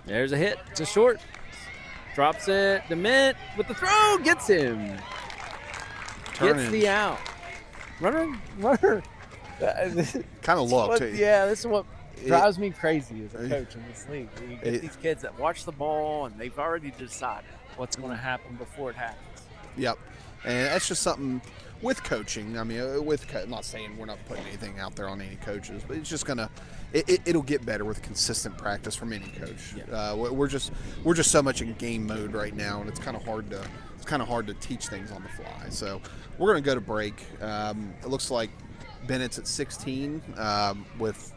There's a hit to short. Drops it. DeMint with the throw. Gets him. Gets Turnage. the out. Runner. Kind of looked. Yeah, this is what drives me crazy as a coach in this league. You get these kids that watch the ball and they've already decided what's going to happen before it happens. Yep. And that's just something with coaching. I mean, I'm not saying we're not putting anything out there on any coaches, but it's just gonna, it'll get better with consistent practice from any coach. Yeah. We're just so much in game mode right now, and it's kind of hard to teach things on the fly. So we're gonna go to break. It looks like Bennett's at 16 with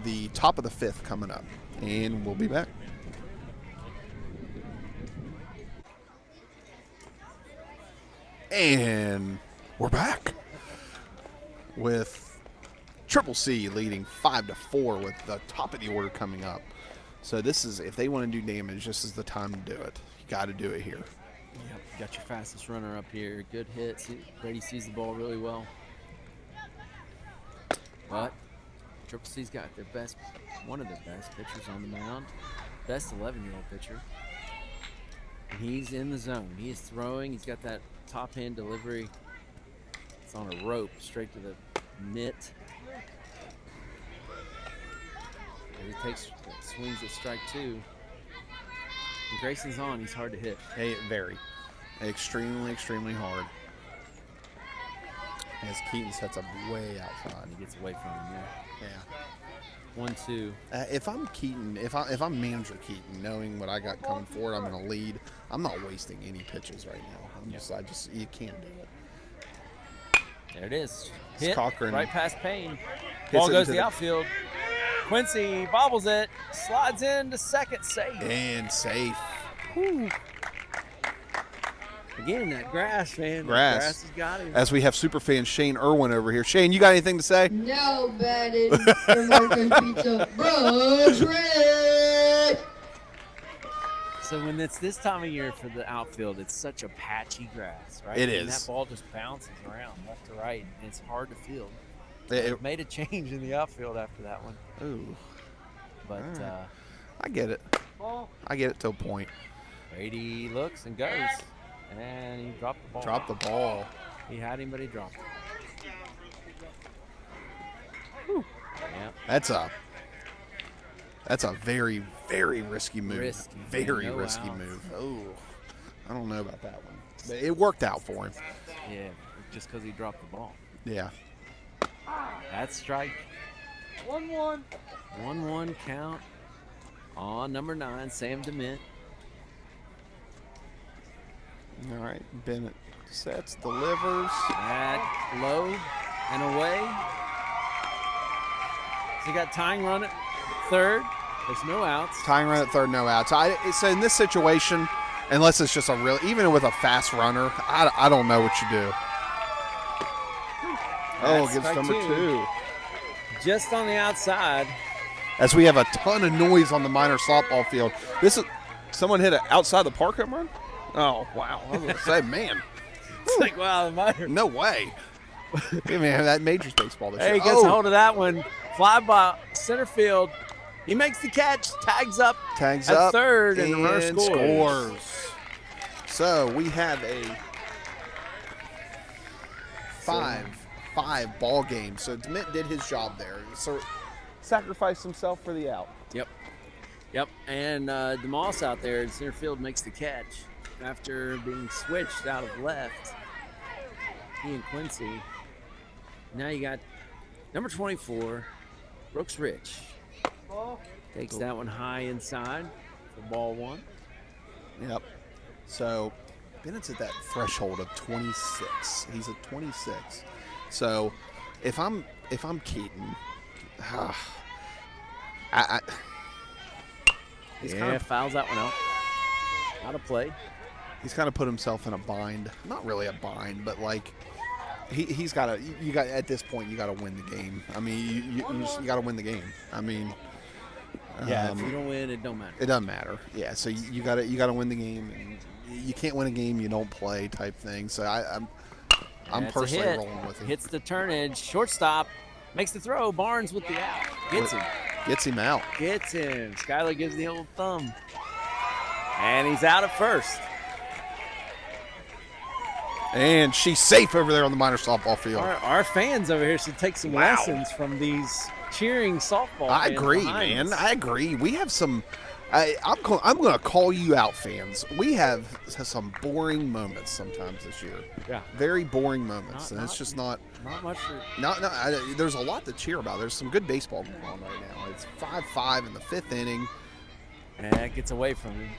the top of the fifth coming up, and we'll be back. And we're back with Triple C leading 5-4 with the top of the order coming up. So this is, if they want to do damage, this is the time to do it. You got to do it here. Yep, got your fastest runner up here. Good hit. Brady sees the ball really well. But Triple C's got one of their best pitchers on the mound. Best 11-year-old pitcher. And he's in the zone. He is throwing. He's got that top hand delivery. It's on a rope straight to the mitt. As he swings at strike 2. When Grayson's on, he's hard to hit. Hey, very. Extremely, extremely hard. As Keaton sets up way outside. He gets away from him there. Yeah. 1-2. If I'm Keaton, if I'm manager Keaton, knowing what I got coming forward, I'm going to lead. I'm not wasting any pitches right now. You can't do it. There it is. It's Hit Cochran. right past Payne. Ball goes to the outfield. Quincy bobbles it, slides into second, safe. And safe. Whew. Again, that grass, man. Grass. That grass has got him. As we have superfan Shane Irwin over here. Shane, you got anything to say? Now batted for Marco's Pizza Brush Red. So when it's this time of year for the outfield, it's such a patchy grass, right? It and is. That ball just bounces around left to right, and it's hard to field. It Made a change in the outfield after that one. Ooh. But Right. I get it. I get it to a point. Brady looks and goes. And he dropped the ball. Drop the ball. He had him, but he dropped it. Whew. Yep. That's a very, very risky move. Risky. Very No risky outs. move. Oh, I don't know about that one. But it worked out for him. Yeah, just because he dropped the ball. Yeah. That's strike. 1-1. 1-1 count on number 9, Sam DeMint. All right. Bennett sets, delivers. At low and away. So you got tying run at third. There's no outs. Tying run at third, no outs. So in this situation, unless it's just even with a fast runner, I don't know what you do. That's Gets strike number 2. Just on the outside. As we have a ton of noise on the minor softball field. This is someone hit it outside the park home run? Oh, wow. I was going to say, man. It's like, wow, the minor. No way. Hey, man, that majors baseball this Hey, year. he gets a hold of that one. Fly by center field. He makes the catch, tags up Tags at up third, and the runner scores. So we have a 5-5 ball game. So DeMint did his job there. So sacrificed himself for the out. Yep. And DeMoss out there in center field makes the catch after being switched out of left. He and Quincy. Now you got number 24, Brooks Rich. Takes that one high inside for ball 1. Yep. So Bennett's at that threshold of 26. He's at 26. So if I'm Keaton, He's kind of fouls that one out. Out of play. he's kind of put himself in a bind. Not really a bind, but like he's got to. You got at this point, you got to win the game. I mean, you got to win the game. I mean, Yeah, if you don't win, it don't matter. it doesn't matter. Yeah, so you got to win the game, and you can't win a game you don't play type thing. So I'm That's a personally hit. rolling with him. Hits the turnage, shortstop, makes the throw. Barnes with the out. Gets him. Gets him out. Gets him. Skyler gives the old thumb. And he's out at first. And she's safe over there on the minor softball field. Our fans over here should take some lessons from these cheering softball I fans agree, behind man. us. I agree. We have some. I'm going to call you out, fans. We have some boring moments sometimes this year. Yeah. Very boring moments, and it's just not. Not much for There's a lot to cheer about. There's some good baseball going on right now. It's 5-5 in the 5th inning. And it gets away from him.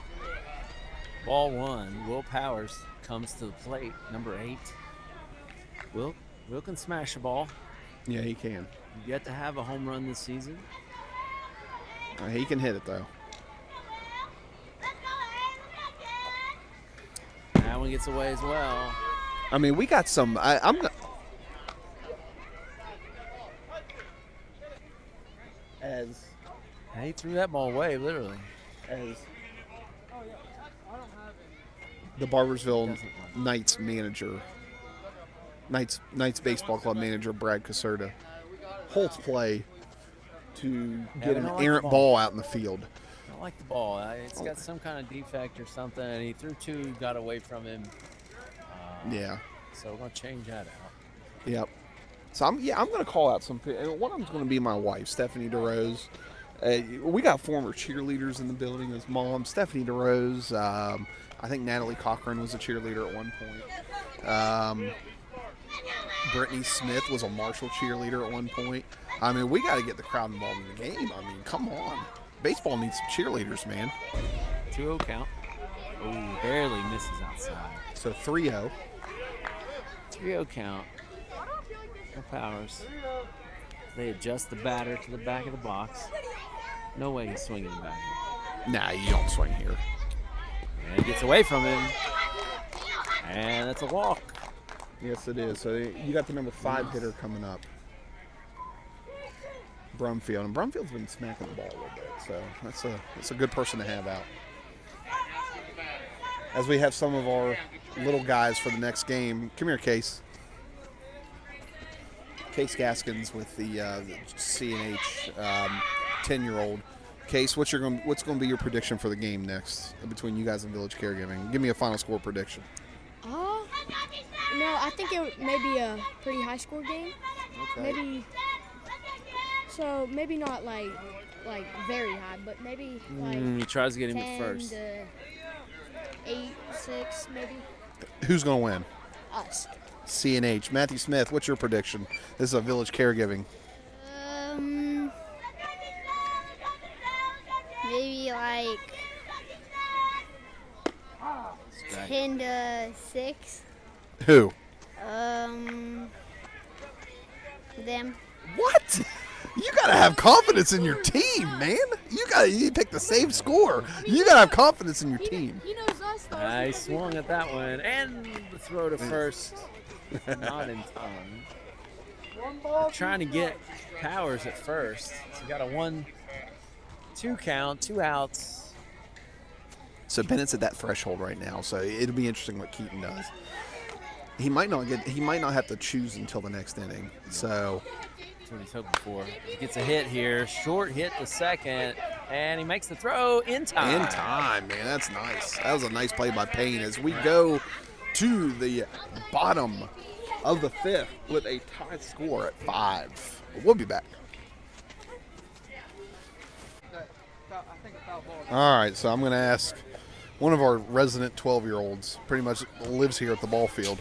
Ball 1. Will Powers comes to the plate. Number 8. Will can smash a ball. Yeah, he can. Yet to have a home run this season. He can hit it though. That one gets away as well. I mean, we got some. I'm. As He threw that ball away, literally. as the Barboursville Knights manager, Knights Baseball Club manager Brad Caserta holds play to get an we don't like errant the ball out in the field. I don't like the ball. It's got some kind of defect or something. And he threw 2, got away from him. Yeah. So we're going to change that out. Yep. So I'm going to call out some. And one of them's going to be my wife, Stephanie DeRose. We got former cheerleaders in the building. His mom, Stephanie DeRose. I think Natalie Cochran was a cheerleader at one point. Brittany Smith was a Marshall cheerleader at one point. I mean, we got to get the crowd involved in the game. I mean, come on. Baseball needs some cheerleaders, man. 2-0 count. Ooh, barely misses outside. So 3-0. 3-0 count. No Powers. They adjust the batter to the back of the box. No way he's swinging back. Nah, you don't swing here. And he gets away from him. And that's a walk. Yes, it is. So you got the number 5 hitter coming up. Brumfield. And Brumfield's been smacking the ball a little bit. So that's a good person to have out. As we have some of our little guys for the next game. Come here, Case. Case Gaskins with the CNH 10-year-old. Case, what's going to be your prediction for the game next between you guys and Village Caregiving? Give me a final score prediction. No, I think it may be a pretty high score game. Okay. Maybe not like very high, but maybe like He tries to get him 10 at first. to 8-6 maybe. Who's going to win? Us. CNH. Matthew Smith, what's your prediction? This is a Village Caregiving. Maybe like 10 to 6. Who? Them. What? You gotta have confidence in your team, man. You pick the same score. You gotta have confidence in your team. He knows us though. I swung at that one. And the throw to first. Not in time. Trying to get Powers at first. So you got a 1-2 count, 2 outs. So Bennett's at that threshold right now. So it'll be interesting what Keaton does. He might not have to choose until the next inning. So That's what he's hoping for. He gets a hit here. Short hit to second. And he makes the throw in time. in time, man, that's nice. That was a nice play by Payne as we go to the bottom of the 5th with a tie score at 5. We'll be back. All right, so I'm going to ask one of our resident 12-year-olds, pretty much lives here at the ball field,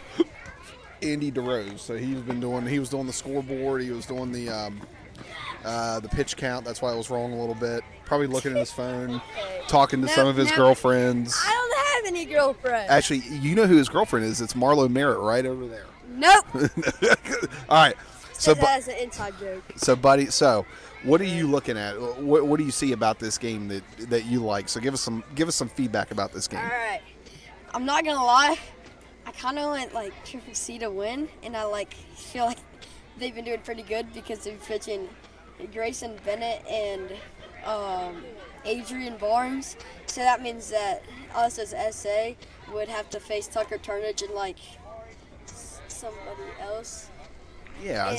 Andy DeRose. So he was doing the scoreboard. He was doing the pitch count. That's why it was wrong a little bit. Probably looking at his phone, talking to some of his girlfriends. I don't have any girlfriends. Actually, you know who his girlfriend is. It's Marlo Merritt right over there. Nope. All right. So, That's an inside joke. So, buddy, what are you looking at? What do you see about this game that you like? So, give us some feedback about this game. All right. I'm not gonna lie. I kind of went like Triple C to win, and I feel like they've been doing pretty good because they're pitching Grayson Bennett and Adrian Barnes. So that means that us as SA would have to face Tucker Turnage and somebody else. Yeah.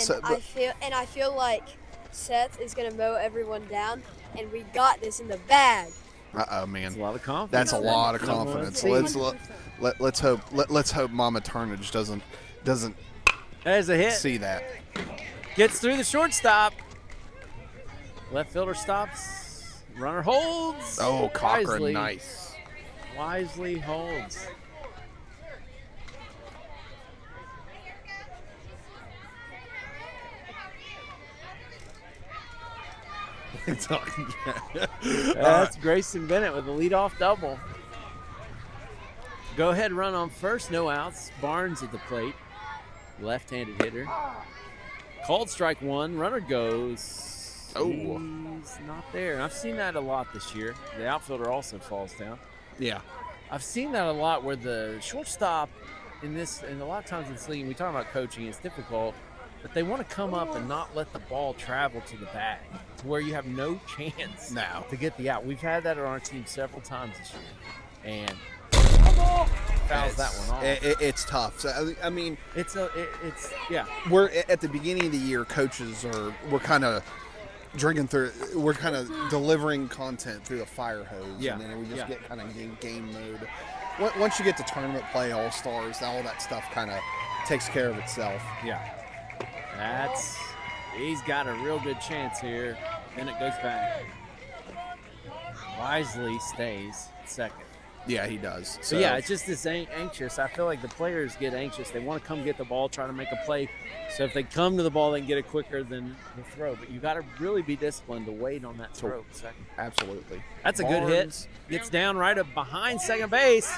And I feel like Seth is gonna mow everyone down, and we got this in the bag. Man. That's a lot of confidence. That's a lot of Number one confidence. seed. Let's hope Mama Turnage doesn't There's a hit. see that. Gets through the shortstop. Left fielder stops. Runner holds. Oh, Cochran, Wisely. nice. Wisely holds. That's Grayson Bennett with a leadoff double. Go ahead run on first, no outs. Barnes at the plate. Left-handed hitter. Called strike one. Runner goes. Oh. He's not there. I've seen that a lot this year. The outfielder also falls down. Yeah. I've seen that a lot where the shortstop and a lot of times in this league, we talk about coaching, it's difficult, but they want to come up and not let the ball travel to the bag to where you have no chance Now. to get the out. We've had that on our team several times this year. And fouls that one off. It's tough. So, I mean, yeah. we're at the beginning of the year. We're kind of drinking through. We're kind of delivering content through the fire hose, Yeah. and then we just Yeah. get kind of game mode. Once you get to tournament play, all stars, all that stuff kind of takes care of itself. Yeah. He's got a real good chance here. Then it goes back. Wisely stays second. Yeah, he does. So yeah, it's just this anxious. I feel like the players get anxious. They want to come get the ball, try to make a play. So if they come to the ball, they can get it quicker than the throw. But you got to really be disciplined to wait on that throw. Second. Absolutely. That's a good hit. Gets down right up behind second base.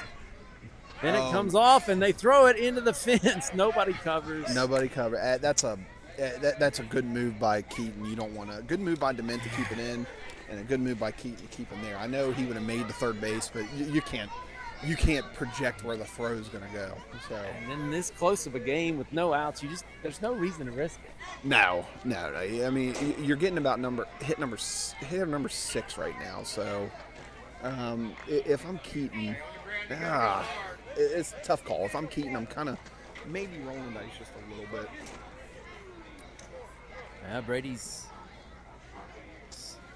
Then it comes off, and they throw it into the fence. Nobody covers. Nobody covered. That's a good move by Keaton. You don't want good move by DeMint to keep it in, and a good move by Keaton to keep him there. I know he would have made the third base, but you can't project where the throw is going to go. So And then this close of a game with no outs, there's no reason to risk it. no. I mean, you're getting about number 6 right now. So if I'm Keaton, it's a tough call. If I'm Keaton, I'm kind of maybe rolling the dice just a little bit. Brady's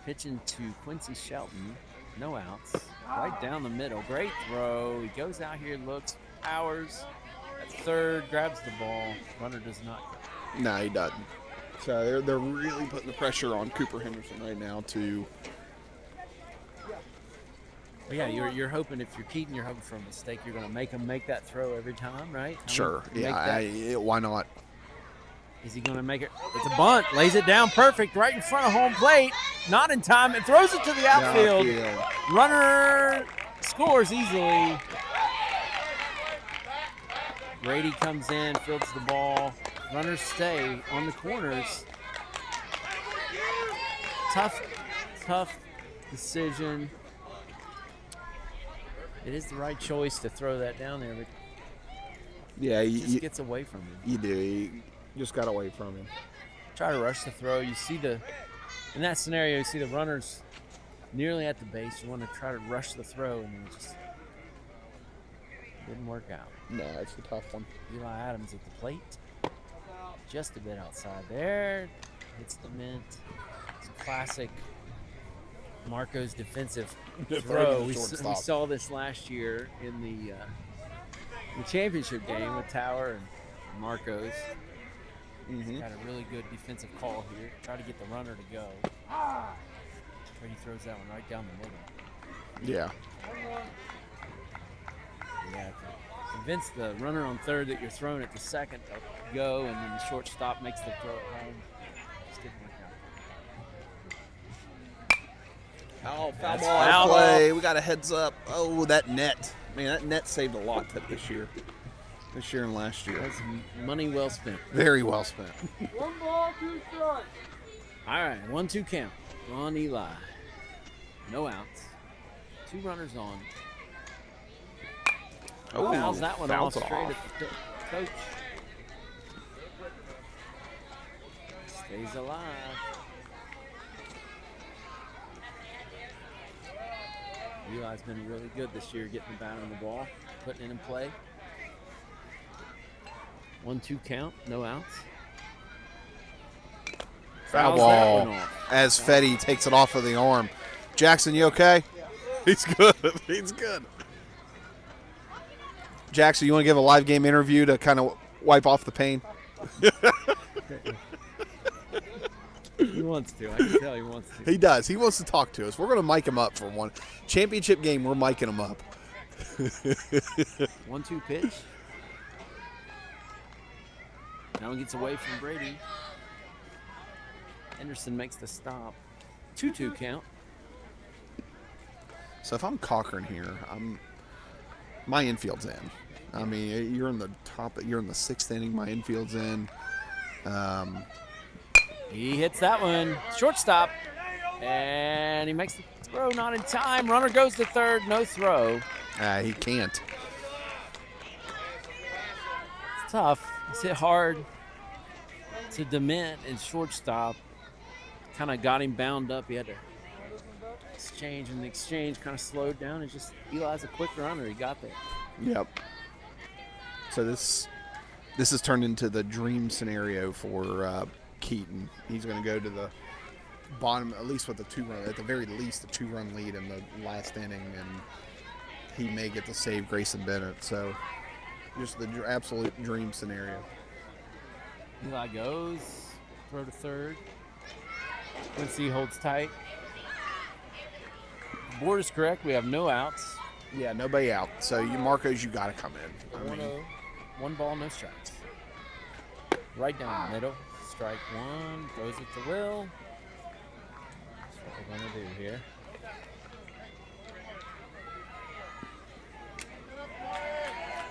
pitching to Quincy Shelton. No outs. Right down the middle. Great throw. He goes out here, looks, powers at third, grabs the ball. Runner does not go. No, he doesn't. So they're really putting the pressure on Cooper Henderson right now to. Well, yeah, you're hoping, if you're Keaton, you're hoping for a mistake. You're going to make him make that throw every time, right? Sure. Yeah. Why not? Is he going to make it? It's a bunt. Lays it down perfect right in front of home plate. Not in time. And throws it to the outfield. Runner scores easily. Brady comes in, fields the ball. Runners stay on the corners. Tough decision. It is the right choice to throw that down there, but Yeah, it just gets away from him. you do. You just got away from him. Try to rush the throw. You see in that scenario, you see the runners nearly at the base. You want to try to rush the throw, and it just didn't work out. No, it's a tough one. Eli Adams at the plate. Just a bit outside there. Hits the mint. It's a classic Marco's defensive throw. We saw this last year in the championship game with Tower and Marco's. He's got a really good defensive call here. Try to get the runner to go. Brady throws that one right down the middle. Yeah. Yeah, convince the runner on third that you're throwing it to second to go, and then the shortstop makes the throw at home. Just didn't work out. Foul That's ball foul play. ball. We got a heads up. Oh, that net. Man, that net saved a lot this year. This year and last year. That's money well spent. Very well spent. 1 ball, 2 strikes. All right, 1-2 count on Eli. No outs. 2 runners on. Oh, Fouls that one off fouls it straight off. at the coach. Stays alive. Eli's been really good this year getting the bat on the ball, putting it in play. 1-2 count, no outs. Foul Fouls that ball one off. as Fetty takes it off of the arm. Jackson, you okay? He's good. He's good. Jackson, you want to give a live game interview to kind of wipe off the pain? He wants to. I can tell he wants to. He does. He wants to talk to us. We're going to mic him up for one championship game. We're micing him up. 1-2 pitch. Now he gets away from Brady. Henderson makes the stop. 2-2 count. So if I'm Cochran here, my infield's in. I mean, you're in the top. You're in the 6th inning. My infield's in. He hits that one. Shortstop. And he makes the throw, not in time. Runner goes to third. No throw. He can't. It's tough. He's hit hard to Dement and shortstop. Kind of got him bound up. He had to exchange, and the exchange kind of slowed down. It's just Eli's a quick runner. He got there. Yep. So this has turned into the dream scenario for Keaton. He's going to go to the bottom, at least with a 2-run, at the very least, a 2-run lead in the last inning, and he may get to save Grayson Bennett. So just the absolute dream scenario. Eli goes, throw to third. Quincy holds tight. Board is correct. We have no outs. Yeah, nobody out. So Marcos, you got to come in. I mean, 1 ball, no strikes. Right down the middle. Strike 1. Throws it to Will. That's what we're going to do here.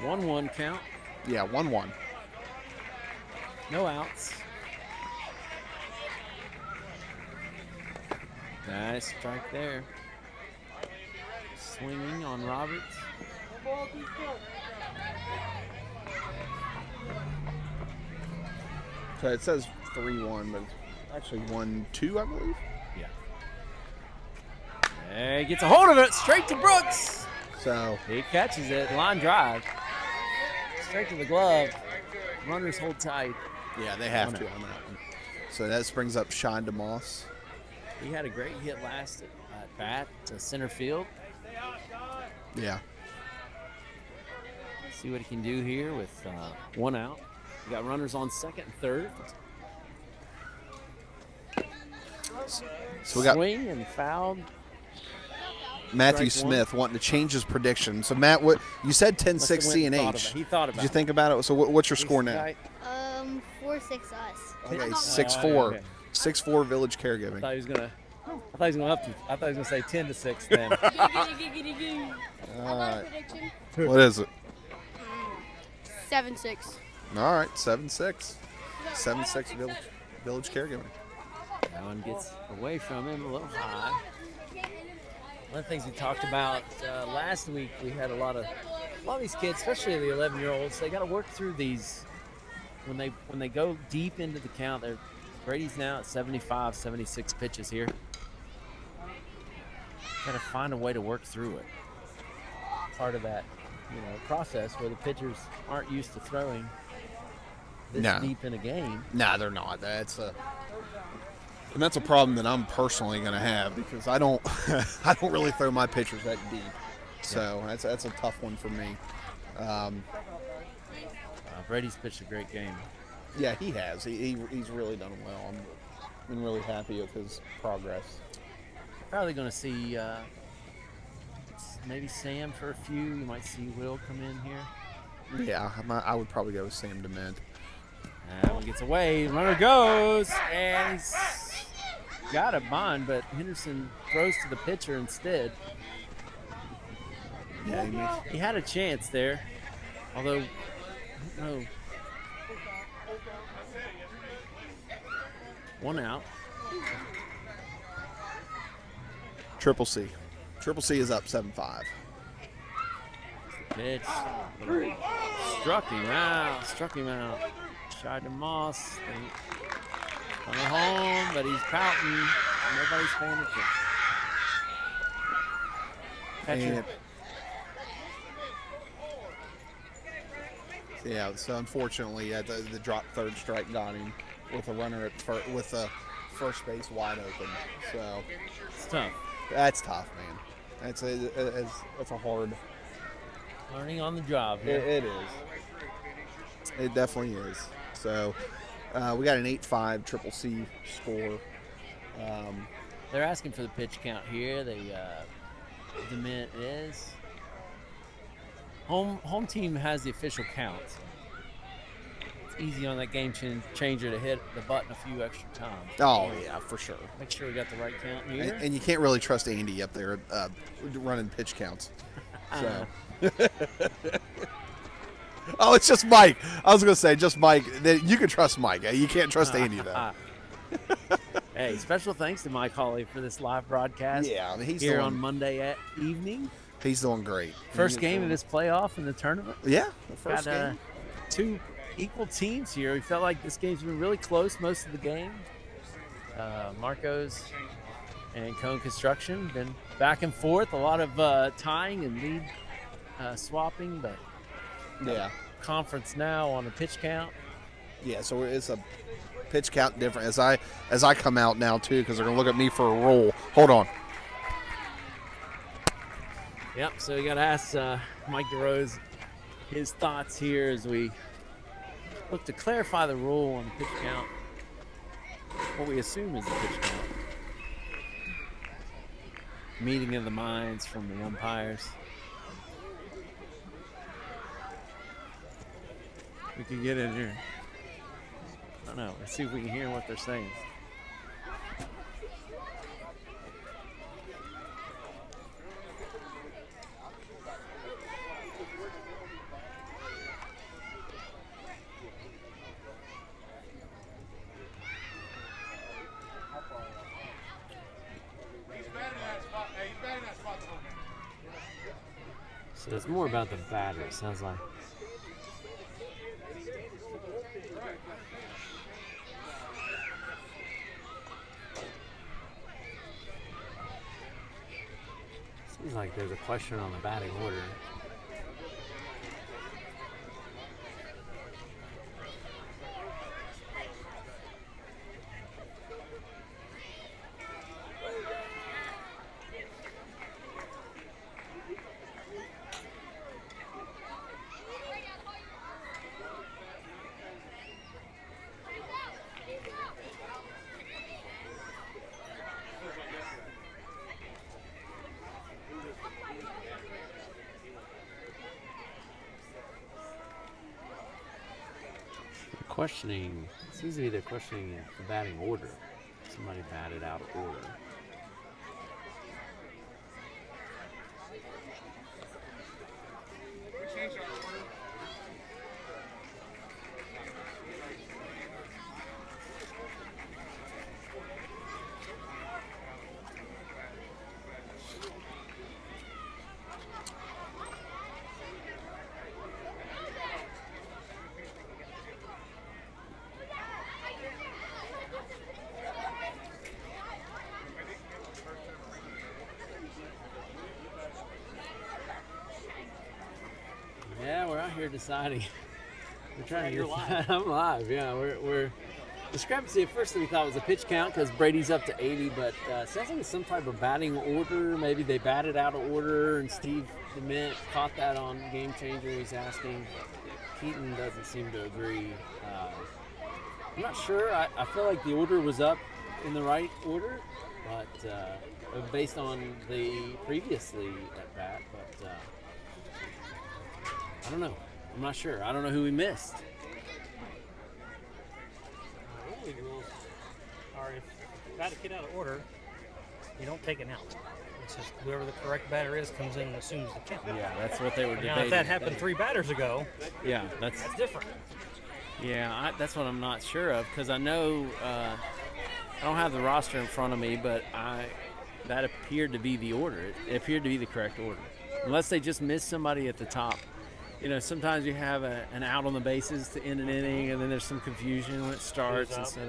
One count. yeah, 1-1. No outs. Nice strike there. Swinging on Roberts. So it says 3-1, but it's actually 1-2, I believe. Yeah. And he gets a hold of it. Straight to Brooks. So He catches it. Line drive. Straight to the glove. Runners hold tight. yeah, they have to on that one. So that brings up Sean DeMoss. He had a great hit last at bat to center field. Yeah. See what he can do here with 1 out. We got runners on second and third. So we got Swing and fouled. Matthew Strike 1. Smith wanting to change his prediction. So Matt, what you said 10-6 Must have went and thought C&H. about it. He thought about Did you it. think about it? So what's your score now? 4-6 us. Okay, Oh, 6-4. okay. 6-4 Village I Caregiving. thought he was gonna. I thought he was going up to. I thought he was gonna say 10-6 then. All right. What is it? 7-6. All right, 7-6. 7-6 Village Caregiving. That one gets away from him a little high. One of the things we talked about last week, we had a lot of these kids, especially the 11-year-olds, they got to work through these when they go deep into the count. Brady's now at 75, 76 pitches here. Got to find a way to work through it. Part of that, process where the pitchers aren't used to throwing this No. deep in a game. Nah, they're not. And that's a problem that I'm personally going to have because I don't really throw my pitchers that deep. So that's a tough one for me. Brady's pitched a great game. Yeah, he has. He's really done well. I'm been really happy with his progress. Probably going to see maybe Sam for a few. You might see Will come in here. Yeah, I would probably go with Sam Dement. That one gets away. Runner goes, and he's got a bond, but Henderson throws to the pitcher instead. Yeah, He had a chance there, although, I don't know. 1 out. Triple C. Triple C is up 7-5. Pitch. Struck him out. Tried to Moss. Coming home, but he's pouting. Nobody's paying attention. And, yeah, so unfortunately, the drop third strike got him with a runner at with a first base wide open. So It's tough. that's tough, man. That's a hard. Learning on the job. Yeah. It is. It definitely is. So we got an 8-5 Triple C score. They're asking for the pitch count here. The mint is home team has the official count. It's easy on that game changer to hit the button a few extra times. Oh yeah, for sure. Make sure we got the right count here. And you can't really trust Andy up there running pitch counts. So. Oh, it's just Mike. I was gonna say just Mike. You can trust Mike. You can't trust Andy though. Hey, special thanks to Mike Hawley for this live broadcast. Yeah, he's here doing, on Monday evening. He's doing great. First game of this playoff in the tournament. Yeah, the first Got, game. Two equal teams here. We felt like this game's been really close most of the game. Marco's and Cohen Construction been back and forth. A lot of tying and lead swapping, but yeah, conference now on a pitch count. Yeah, so it's a pitch count different as I come out now too, because they're gonna look at me for a roll. Hold on. Yep. So we got to ask Mike DeRose his thoughts here as we look to clarify the rule on the pitch count. What we assume is the pitch count. Meeting of the minds from the umpires. We can get in here. I don't know. Let's see if we can hear what they're saying. So it's more about the batter, it sounds like. Seems like there's a question on the batting order. Questioning, it seems to be they're questioning the batting order. Somebody batted out of order. Yeah, we're out here deciding. We're trying to get live. I'm live. Yeah, we're discrepancy. At first, we thought it was a pitch count because Brady's up to 80, but it sounds like it's some type of batting order. Maybe they batted out of order, and Steve DeMint caught that on Game Changer. He's asking. Keaton doesn't seem to agree. I'm not sure. I feel like the order was up in the right order, but based on the previously at bat, but. I don't know. I'm not sure. I don't know who we missed. The only rules are if you bat a kid out of order, you don't take an out. It's just whoever the correct batter is comes in and assumes the count. Yeah, that's what they were debating. Now, if that happened 3 batters ago, yeah, that's different. Yeah, that's what I'm not sure of because I know I don't have the roster in front of me, but that appeared to be the order. It appeared to be the correct order, unless they just missed somebody at the top. You know, sometimes you have an out on the bases to end an inning, and then there's some confusion when it starts, and so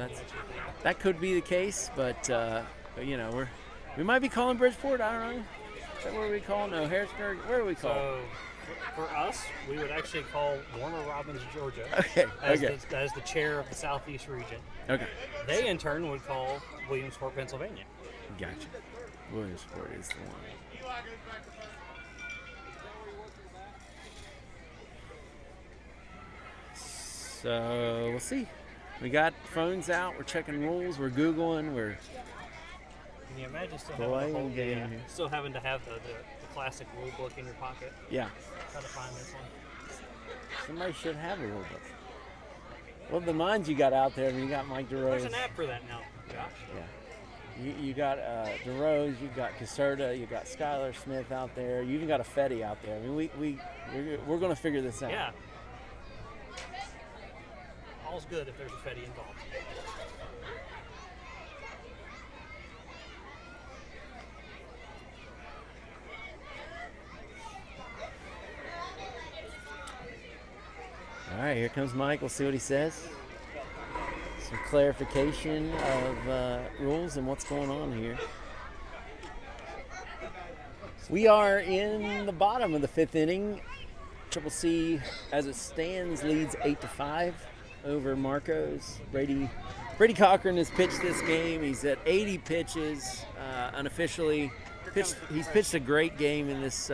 that could be the case. But you know, we might be calling Bridgeport. I don't know. Is that where we call? No, Harrisburg. Where are we calling? So For us, we would actually call Warner Robins, Georgia, Okay. as the chair of the Southeast region. Okay. They, in turn, would call Williamsport, Pennsylvania. Gotcha. Williamsport is the one. So we'll see. We got phones out. We're checking rules. We're Googling. We're Can you imagine still Playing having, game. still having to have the classic rule book in your pocket? yeah. How to find this one? Somebody should have a rule book. Well, the mines you got out there. I mean, you got Mike DeRose. There's an app for that now, Josh. Yeah. You got DeRose. You got Caserta. You got Skylar Smith out there. You even got a Fetty out there. I mean, we're going to figure this out. Yeah. All's good if there's a Fetty involved. All right, here comes Mike. We'll see what he says. Some clarification of rules and what's going on here. We are in the bottom of the 5th inning. Triple C, as it stands, leads 8-5 over Marcos. Brady Cochran has pitched this game. He's at 80 pitches unofficially. He's pitched a great game in this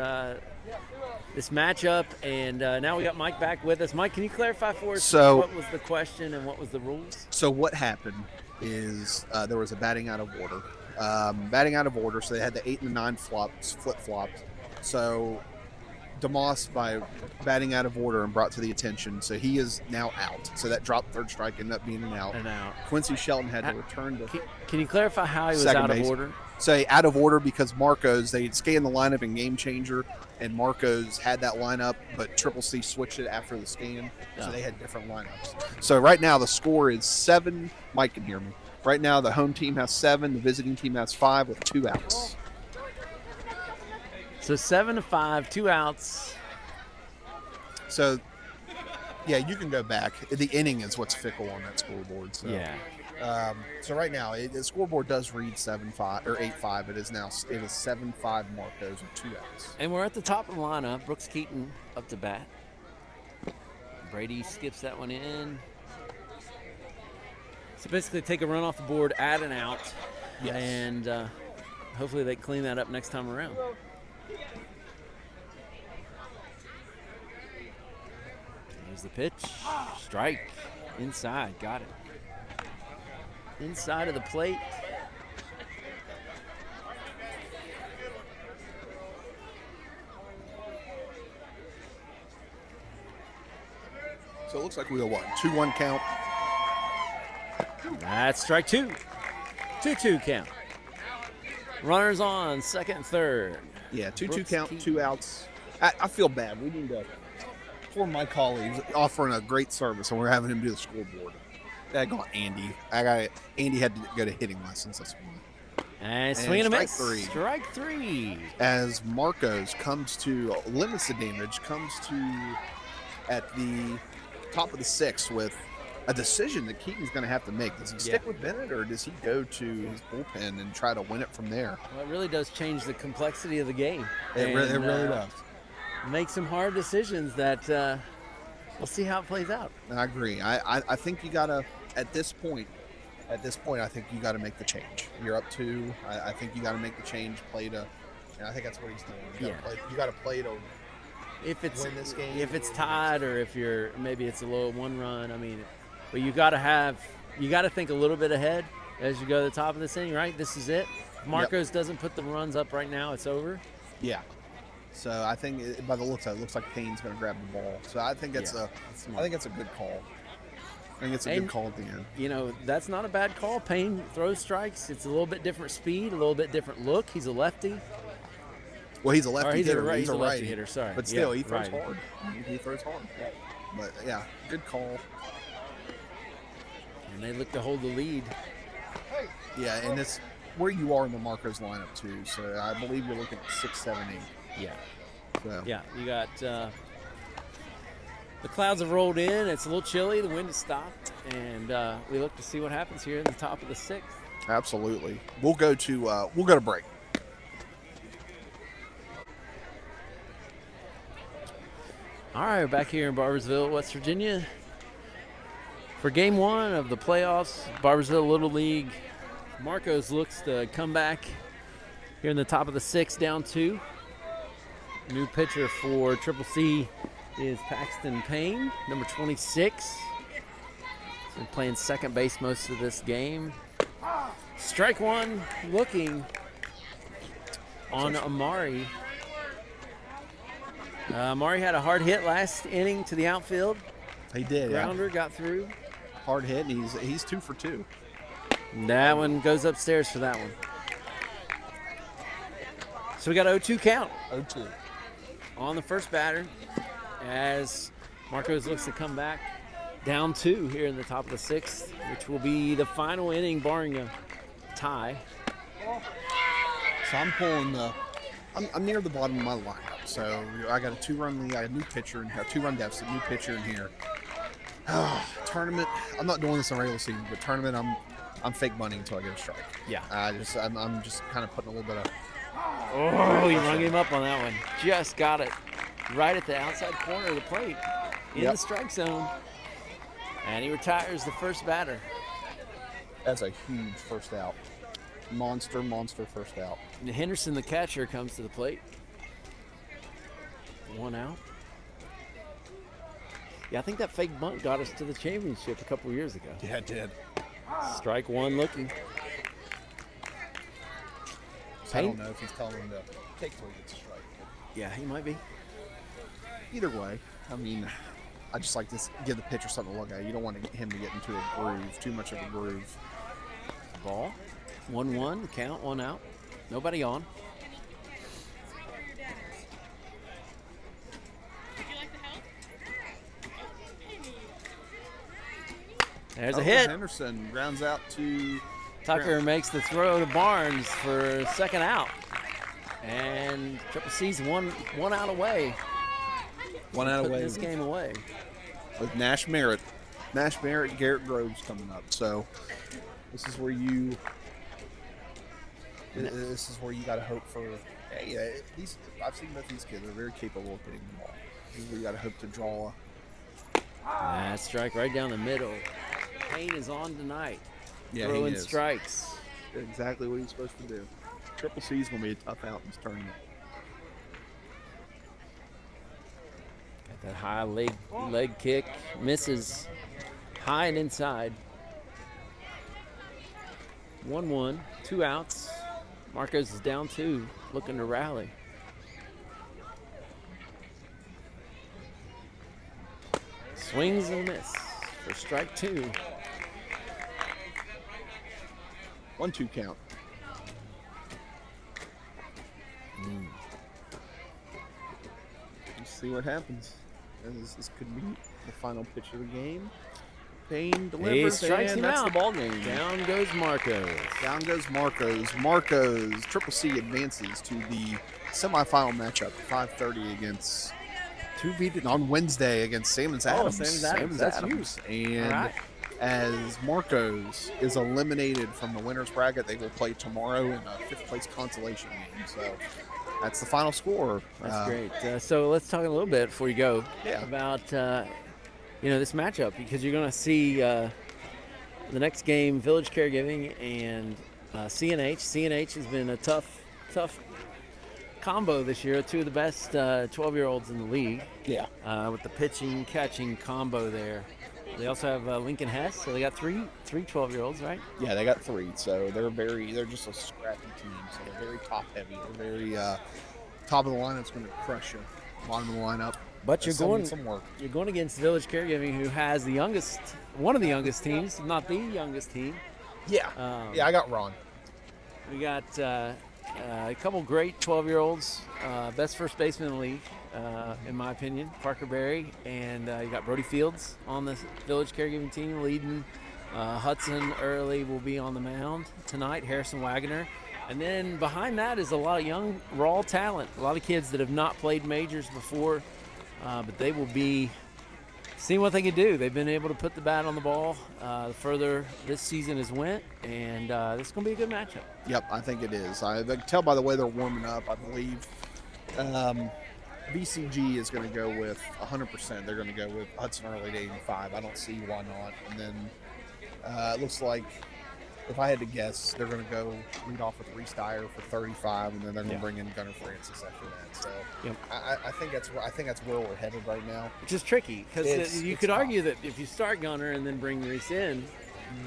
this matchup, and now we got Mike back with us. Mike, can you clarify for us what was the question and what was the rules? So what happened is there was a batting out of order. So they had the 8 and the 9 flip-flopped. So DeMoss, by batting out of order and brought to the attention, so he is now out. So that dropped third strike, ended up being an out. Quincy Shelton had to return to Can you clarify how he was second out of base. order? So out of order because Marcos, they scanned the lineup in Game Changer, and Marcos had that lineup, but Triple C switched it after the scan, so they had different lineups. So right now the score is 7. Mike can hear me. Right now the home team has 7, the visiting team has 5 with 2 outs. So 7-5, 2 outs. So, yeah, you can go back. The inning is what's fickle on that scoreboard. So. Yeah. So right now, the scoreboard does read 7-5 or 8-5. It is 7-5 Marcos with 2 outs. And we're at the top of the lineup. Brooks Keaton up to bat. Brady skips that one in. So basically, take a run off the board, add an out, and hopefully they clean that up next time around. Here's the pitch. Strike. Inside. Got it. Inside of the plate. So it looks like we have 2-1 count. That's strike 2. 2-2 count. Runners on second and third. Yeah, 2-2 Brooks count, Keaton. 2 outs. I feel bad. We need to, for my colleagues, offering a great service, and we're having him do the scoreboard. Andy. Andy had to go to hitting lessons. That's why. And swing and a miss. Strike 3. Strike 3. As Marcos limits the damage, at the top of the 6th with a decision that Keaton's going to have to make. Does he stick with Bennett, or does he go to his bullpen and try to win it from there? Well, it really does change the complexity of the game. It really does. Make some hard decisions that we'll see how it plays out. I agree. I think you got to, at this point, I think you got to make the change. You're up 2. I think you got to make the change, and I think that's what he's doing. You got to play to win this game. If it's tied, or if maybe it's a little 1-run. I mean, but you got to think a little bit ahead as you go to the top of this inning, right? This is it. If Marcos doesn't put the runs up right now, it's over. Yeah. So I think by the looks of it, looks like Payne's going to grab the ball. So I think it's a good call. I think it's a good call at the end. You know, that's not a bad call. Payne throws strikes. It's a little bit different speed, a little bit different look. He's a lefty. Well, he's a lefty hitter. He's a lefty hitter, sorry. But still, he throws throws hard. He throws hard. But, yeah, good call. And they look to hold the lead. Yeah, and it's where you are in the Marcos lineup, too. So I believe you're looking at 6, 7, 8. Yeah. So. Yeah, you got the clouds have rolled in. It's a little chilly. The wind has stopped. And we look to see what happens here in the top of the 6th. Absolutely. We'll go to break. All right, we're back here in Barboursville, West Virginia for game 1 of the playoffs. Barboursville Little League. Marcos looks to come back here in the top of the 6th, down 2. New pitcher for Triple C is Paxton Payne, number 26. He's been playing second base most of this game. Strike 1, looking on Amari. Amari had a hard hit last inning to the outfield. He did. Grounder got through. Hard hit, and he's 2 for 2. That one goes upstairs for that one. So we got 0-2 count 0-2. on the first batter as Marcos looks to come back down 2 here in the top of the 6th, which will be the final inning barring a tie. So I'm pulling I'm near the bottom of my lineup. So I got a 2-run lead. I got a new pitcher in here, 2-run deficit, new pitcher in here. Tournament. I'm not doing this in regular season, but tournament, I'm fake bunting until I get a strike. Yeah. I'm just kind of putting a little bit of. Oh, he rung him up on that one. Just got it right at the outside corner of the plate in the strike zone. And he retires the first batter. That's a huge first out. Monster first out. And Henderson, the catcher, comes to the plate. 1 out. Yeah, I think that fake bunt got us to the championship a couple years ago. Yeah, it did. Strike 1 looking. So I don't know if he's telling him to take till he gets a strike. Yeah, he might be. Either way, I mean, I just like to give the pitcher something to look at. You don't want him to get into a groove, too much of a groove. Ball. 1-1, count, 1 out. Nobody on. There's a hit. Henderson grounds out to Tucker makes the throw to Barnes for second out. And Triple C's one out away. 1 out Putting away. this game away. With Nash Merritt, Garrett Groves coming up. So this is where you got to hope for. Hey, I've seen both these kids. They're very capable of hitting the ball. This is where you got to hope to draw. That strike right down the middle. Payne is on tonight. Yeah, Throwing he is. strikes. Exactly what he's supposed to do. Triple C is going to be a tough out in this tournament. Got that high leg kick. Misses high and inside. 1-1, 2 outs. Marcos is down 2, looking to rally. Swings and a miss for strike 2. 1-2 count. Let's see what happens. This could be the final pitch of the game. Payne delivers, He strikes and him that's out. the ball game. Down goes Marcos. Down goes Marcos. Marcos, Triple C advances to the semifinal matchup, 5:30 against on Wednesday against Salmon's Adams. Salmon's Adams. That's Adams. And All right. as Marcos is eliminated from the winner's bracket, they will play tomorrow in a 5th place consolation game. So that's the final score. That's great. So let's talk a little bit before you go about this matchup, because you're going to see the next game, Village Caregiving and CNH. CNH has been a tough combo this year. 2 of the best 12-year-olds in the league. Yeah. With the pitching, catching combo there. They also have Lincoln Hess, so they got three 12-year-olds, right? Yeah, they got 3. So they're just a scrappy team. So they're very top heavy. They're very top of the lineup's going to crush you. Bottom of the lineup. But you're going work. against Village Caregiving, who has one of the youngest teams, not the youngest team. Yeah. I got Ron. We got a couple great 12-year-olds, best first baseman in the league, in my opinion, Parker Berry, and you got Brody Fields on the Village Caregiving team leading. Hudson Early will be on the mound tonight, Harrison Wagner. And then behind that is a lot of young, raw talent, a lot of kids that have not played majors before, but they will be seeing what they can do. They've been able to put the bat on the ball the further this season has went, and this is going to be a good matchup. Yep, I think it is. I can tell by the way they're warming up. I believe VCG is going to go with 100%. They're going to go with Hudson Early to 85. I don't see why not. And then it looks like, if I had to guess, they're going to go lead off with Reese Dyer for 35, and then they're going to bring in Gunnar Francis after that. So I think that's where we're headed right now. Which is tricky because you could argue that if you start Gunnar and then bring Reese in,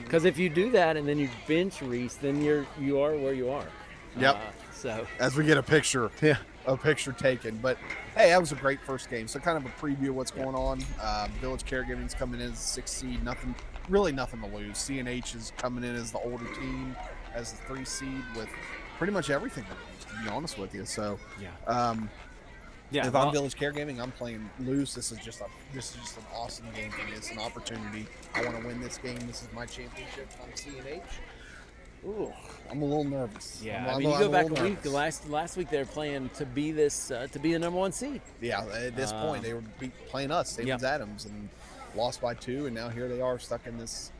because if you do that and then you bench Reese, then you are where you are. Yep. So as we get a picture taken, but hey, that was a great first game. So kind of a preview of what's going on. Village Caregiving's coming in as a 6 seed. Nothing to lose. CNH is coming in as the older team, as the 3 seed with pretty much everything to lose, to be honest with you. So if I'm Village Caregiving, I'm playing loose. This is just an awesome game for me. It's an opportunity. I want to win this game. This is my championship on CNH. Ooh, I'm a little nervous. Yeah, you go back a week. Last week they were playing to be to be the number 1 seed. Yeah, at this point they were playing us, Stevens Adams, and lost by 2, and now here they are stuck in this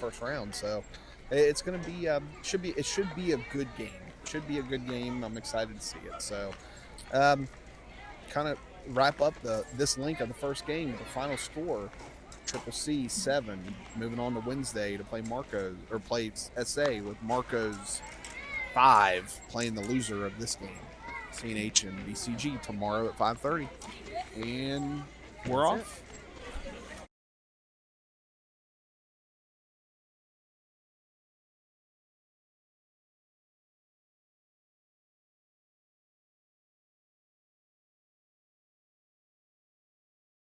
first round. So it's going to be it should be a good game. Should be a good game. I'm excited to see it. So kind of wrap up this link of the first game. The final score. Triple C 7, moving on to Wednesday to play play SA with Marcos 5, playing the loser of this game, CNH and BCG tomorrow at 5:30, and we're off.